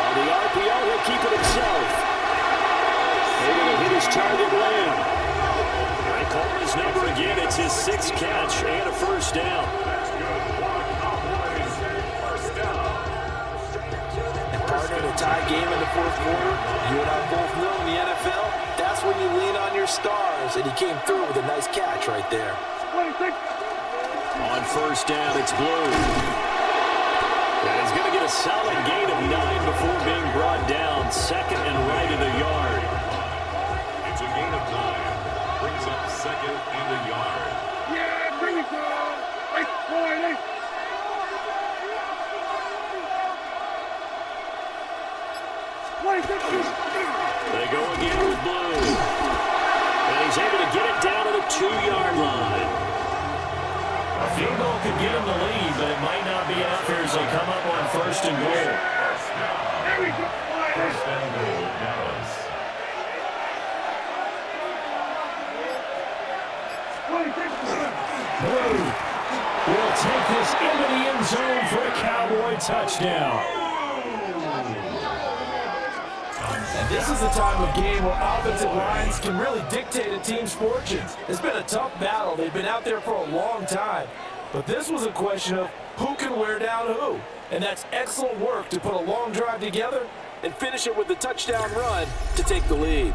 On the RPO, he'll keep it himself. Able to hit his target, Lamb. They call his number again. It's his 6th catch and a first down. And partner, in a tie game in the fourth quarter, you and I both know in the NFL, that's when you lean on your stars, and he came through with a nice catch right there. On first down, it's Blue. And he's going to get a solid gain of 9 before being brought down. 2nd and right of the yard. It's a gain of 9. Brings up 2nd and a yard. Yeah, bring it down. Right, boy, They go again with Blue. And he's able to get it down to the 2-yard line. A field goal could get him the lead, but it might not be enough here as they come up on 1st and goal. First and goal, Dallas. Blue will take this into the end zone for a Cowboy touchdown. And this is the time of game where offensive lines can really dictate a team's fortunes. It's been a tough battle. They've been out there for a long time. But this was a question of who can wear down who. And that's excellent work to put a long drive together and finish it with a touchdown run to take the lead.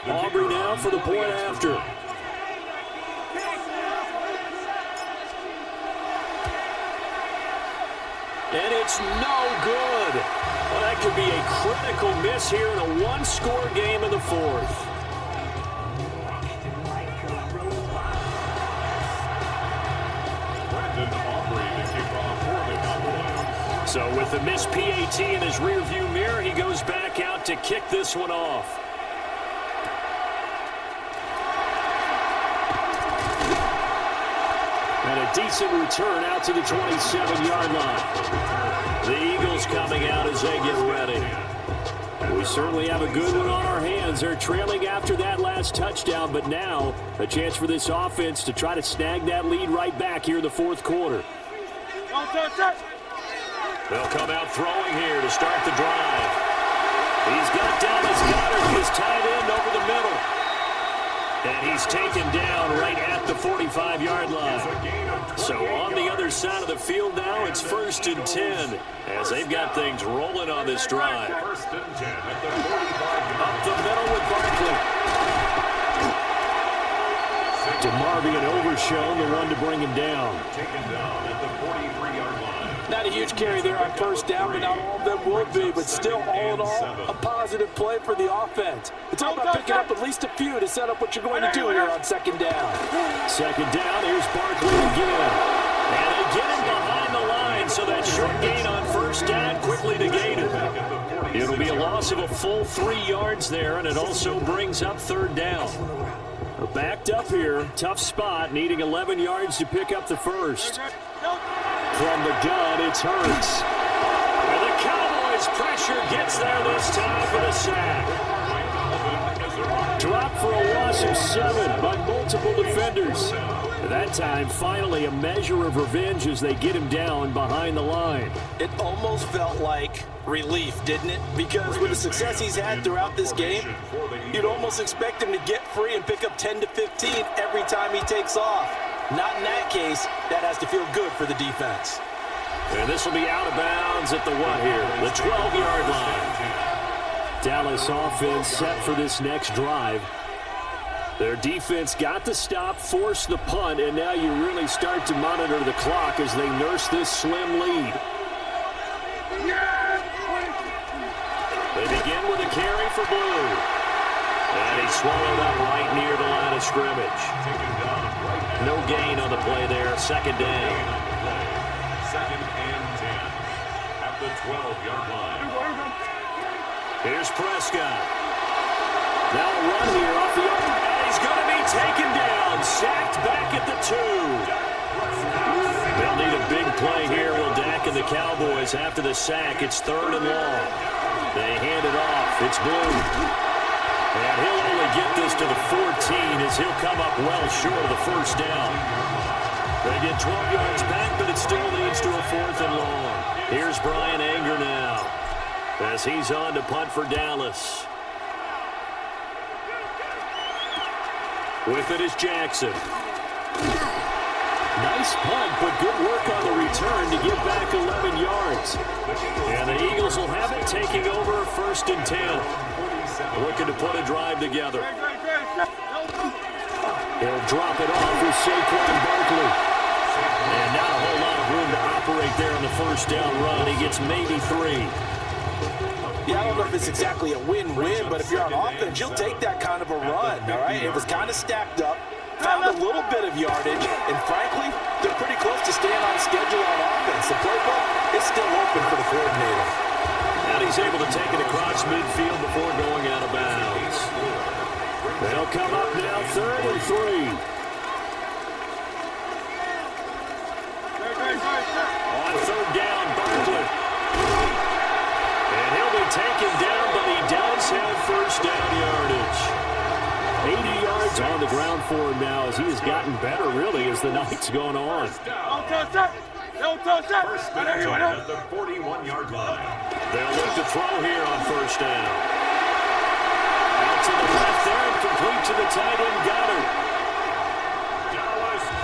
Aubrey now for the point after. And it's no good. Well, that could be a critical miss here in a one-score game in the fourth. So with the missed PAT in his rearview mirror, he goes back out to kick this one off. And a decent return out to the 27-yard line. The Eagles coming out as they get ready. We certainly have a good one on our hands. They're trailing after that last touchdown, but now a chance for this offense to try to snag that lead right back here in the fourth quarter. They'll come out throwing here to start the drive. He's got Dallas Goedert, his tight end, over the middle. And he's taken down right at the 45-yard line. So on the other side of the field now, it's 1st and 10 as they've got things rolling on this drive. First and 10 at the 45. Up the middle with Barkley. DeMarvion Overshown, the one to bring him down. Taken down at the 43-yard line. Not a huge carry there on first down, but not all of them will be. But still, all in all, a positive play for the offense. It's all about picking up at least a few to set up what you're going to do here on second down. Second down, here's Barkley again. And they get him behind the line, so that short gain on first down quickly negated. It'll be a loss of a full 3 yards there, and it also brings up third down. Backed up here, tough spot, needing 11 yards to pick up the first. From the gun, it's Hurts. And the Cowboys pressure gets there this time for the sack. Dropped for a loss of 7 by multiple defenders. That time, finally, a measure of revenge as they get him down behind the line. It almost felt like relief, didn't it? Because with the success he's had throughout this game, you'd almost expect him to get free and pick up 10 to 15 every time he takes off. Not in that case. That has to feel good for the defense. And this will be out of bounds at the what here? The 12-yard line. Dallas offense set for this next drive. Their defense got the stop, forced the punt, and now you really start to monitor the clock as they nurse this slim lead. They begin with a carry for Blue. And he swallowed up right near the line of scrimmage. No gain on the play there, second down. Second and 10 at the 12-yard line. Here's Prescott. Now a run here off the open. And he's going to be taken down. Sacked back at the 2. They'll need a big play here, will Dak and the Cowboys after the sack. It's 3rd and long. They hand it off. It's Blue. And he'll only get this to the 14 as he'll come up well short of the first down. They get 12 yards back, but it still leads to a 4th and long. Here's Brian Anger now as he's on to punt for Dallas. With it is Jackson. Nice punt, but good work on the return to give back 11 yards. And the Eagles will have it, taking over 1st and 10. Looking to put a drive together. He'll drop it off with Saquon Barkley. And not a whole lot of room to operate there on the first down run. He gets maybe 3. Yeah, I don't know if it's exactly a win-win, but if you're on offense, you'll take that kind of a run, all right? It was kind of stacked up, found a little bit of yardage, and frankly, they're pretty close to staying on schedule on offense. The playbook is still open for the coordinator. And he's able to take it across midfield before going out of bounds. They'll come up now 3rd and 3. On 3rd down, Barkley. And he'll be taken down, but he does have first down yardage. 80 yards on the ground for him now as he has gotten better, really, as the night's gone on. First and 10 at the 41-yard line. They'll look to throw here on first down. Out to the left there and complete to the tight end, Goddard.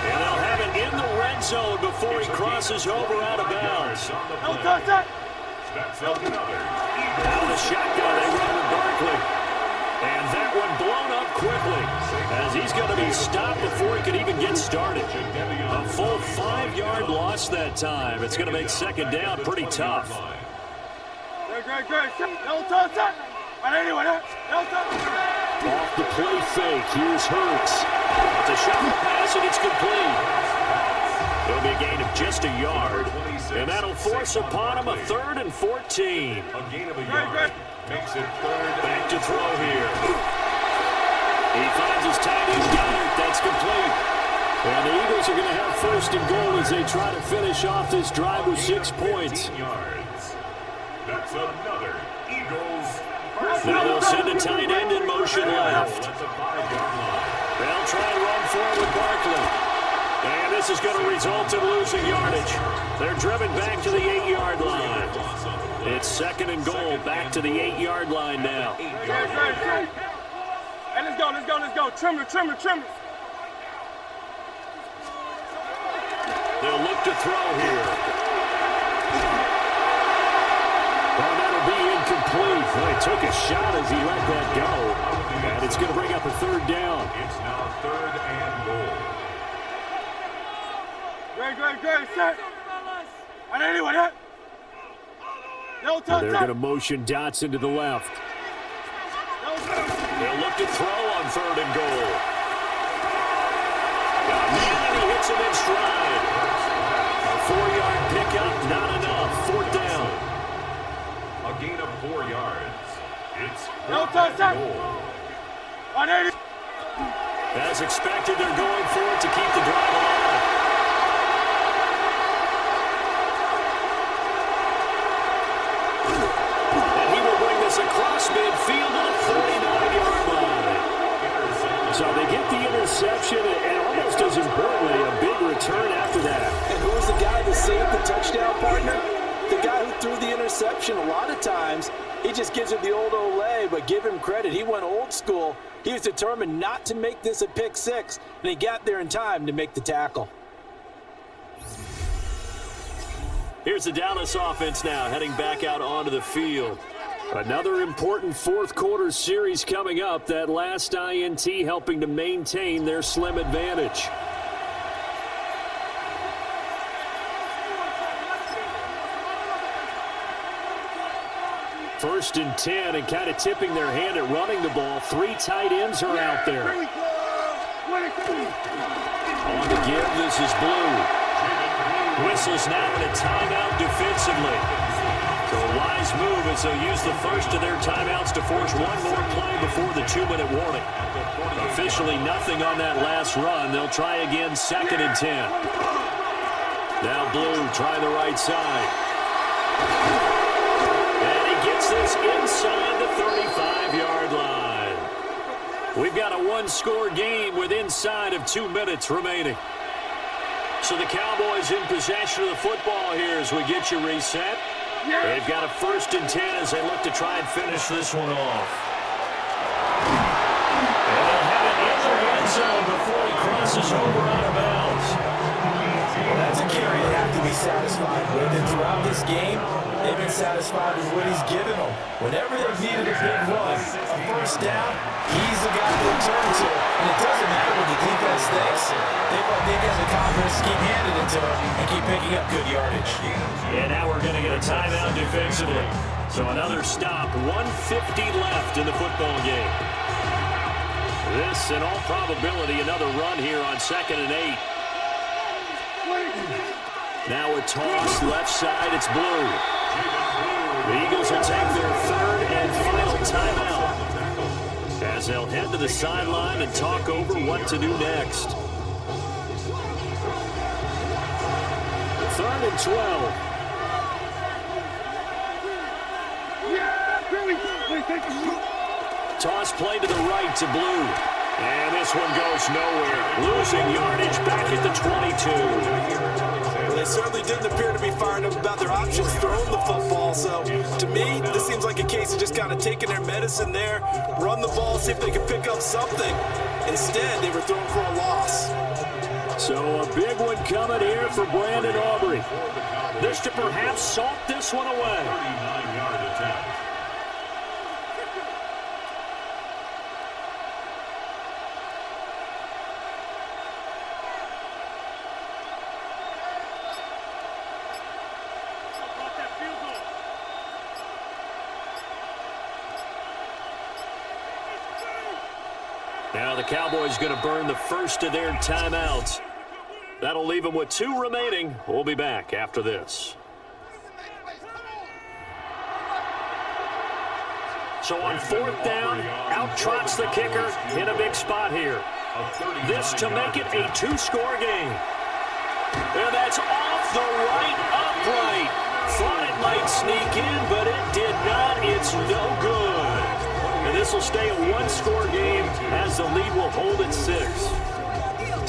And they'll have it in the red zone before he crosses over out of bounds. That's another. Out of the shotgun, they run with Barkley. And that one blown up quickly as he's going to be stopped before he could even get started. A full 5-yard loss that time. It's going to make second down pretty tough. Off the play fake, here's Hurts. It's a shot pass and it's complete. It'll be a gain of just a yard. And that'll force upon him a 3rd and 14. A gain of a yard makes it 3rd. Back to throw here. He finds his tight end, got it. That's complete. And the Eagles are going to have 1st and goal as they try to finish off this drive with 6 points. Yards. That's another Eagles. Now they'll send a tight end in motion left. They'll try and run forward with Barkley. And this is going to result in losing yardage. They're driven back to the 8-yard line. It's 2nd and goal, back to the 8-yard line now. Hey, let's go. Trimmer. They'll look to throw here. Oh, that'll be incomplete. Well, he took a shot as he let that go. And it's going to bring up a 3rd down. It's now 3rd and goal. Great, set. I didn't anyone hit. No touch. They're going to motion Dotson to the left. They'll look to throw on 3rd and goal. And he hits him in stride. A 4-yard pickup, not enough. 4th down. A gain of 4 yards. It's No 4th touch. and goal. As expected, they're going for it to keep the drive alive. And he will bring this across midfield to the 49-yard line. So they get the interception, and almost as importantly, a big return after that. And who was the guy that saved the touchdown, partner? The guy who threw the interception. A lot of times, he just gives it the old Olay, but give him credit. He went old school. He was determined not to make this a pick 6, and he got there in time to make the tackle. Here's the Dallas offense now, heading back out onto the field. Another important 4th quarter series coming up. That last INT helping to maintain their slim advantage. First and 10, and kind of tipping their hand at running the ball. 3 tight ends are out there. On the give, this is Blue. Whistles now in a timeout defensively. So a wise move as they'll use the first of their timeouts to force one more play before the 2-minute warning. Officially nothing on that last run. They'll try again, 2nd and 10. Now Blue trying the right side. And he gets this inside the 35-yard line. We've got a 1-score game with inside of 2 minutes remaining. So the Cowboys in possession of the football here as we get you reset. They've got a 1st and 10 as they look to try and finish this one off. And they'll have it in their end zone before he crosses over out of bounds. Well, that's a carry they have to be satisfied with. And throughout this game, they've been satisfied with what he's given them. Whenever they've needed a big run, a 1st down, he's the guy to turn to. And it doesn't matter what the defense thinks. They've got the confidence to keep handing it to him and keep picking up good yardage. And now we're going to get a timeout defensively. So another stop, 1:50 left in the football game. This, in all probability, another run here on 2nd and 8. Now a toss, left side, it's Blue. The Eagles will take their 3rd and final timeout as they'll head to the sideline and talk over what to do next. 3rd and 12. Toss play to the right to Blue. And this one goes nowhere. Losing yardage back at the 22. Well, they certainly didn't appear to be fired up about their options throwing the football. So, to me, this seems like a case of just kind of taking their medicine there, run the ball, see if they can pick up something. Instead, they were thrown for a loss. So a big one coming here for Brandon Aubrey. This to perhaps salt this one away. 39-yard attempt. Now the Cowboys going to burn the first of their timeouts. That'll leave them with 2 remaining. We'll be back after this. So on 4th down, out trots the kicker in a big spot here. This to make it a 2-score game. And that's off the right upright. Thought it might sneak in, but it did not. It's no good. And this will stay a 1-score game as the lead will hold at 6.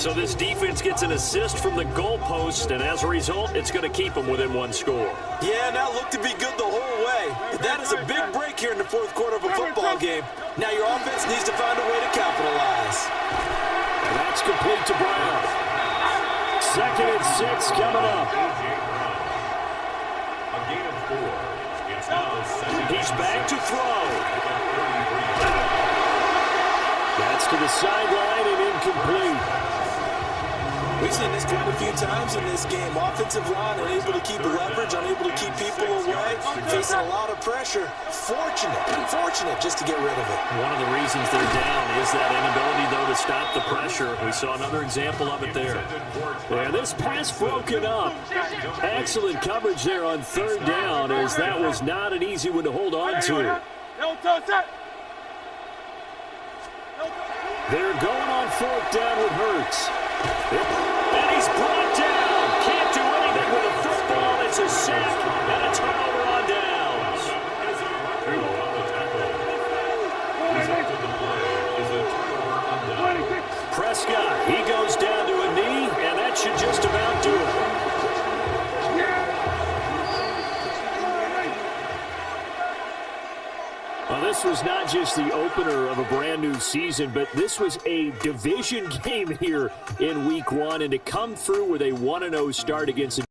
So this defense gets an assist from the goalpost, and as a result, it's going to keep them within 1 score. Yeah, that looked to be good the whole way. That is a big break here in the 4th quarter of a football game. Now your offense needs to find a way to capitalize. And that's complete to Brown. 2nd and 6 coming up. A gain of 4. It's now 2nd. He's back to throw. That's to the sideline and incomplete. We've seen this quite a few times in this game. Offensive line unable to keep leverage, unable to keep people away, facing a lot of pressure. Fortunate just to get rid of it. One of the reasons they're down is that inability, though, to stop the pressure. We saw another example of it there. Yeah, this pass broken up. Excellent coverage there on 3rd down, as that was not an easy one to hold on to. They're going on 4th down with Hurts. And he's brought down. Can't do anything with a football. It's a sack and a turnover on downs. Prescott, he goes down to a knee, and that should just about do it. Well, this was not just the opener of a brand new season, but this was a division game here in Week 1, and to come through with a 1-0 start against a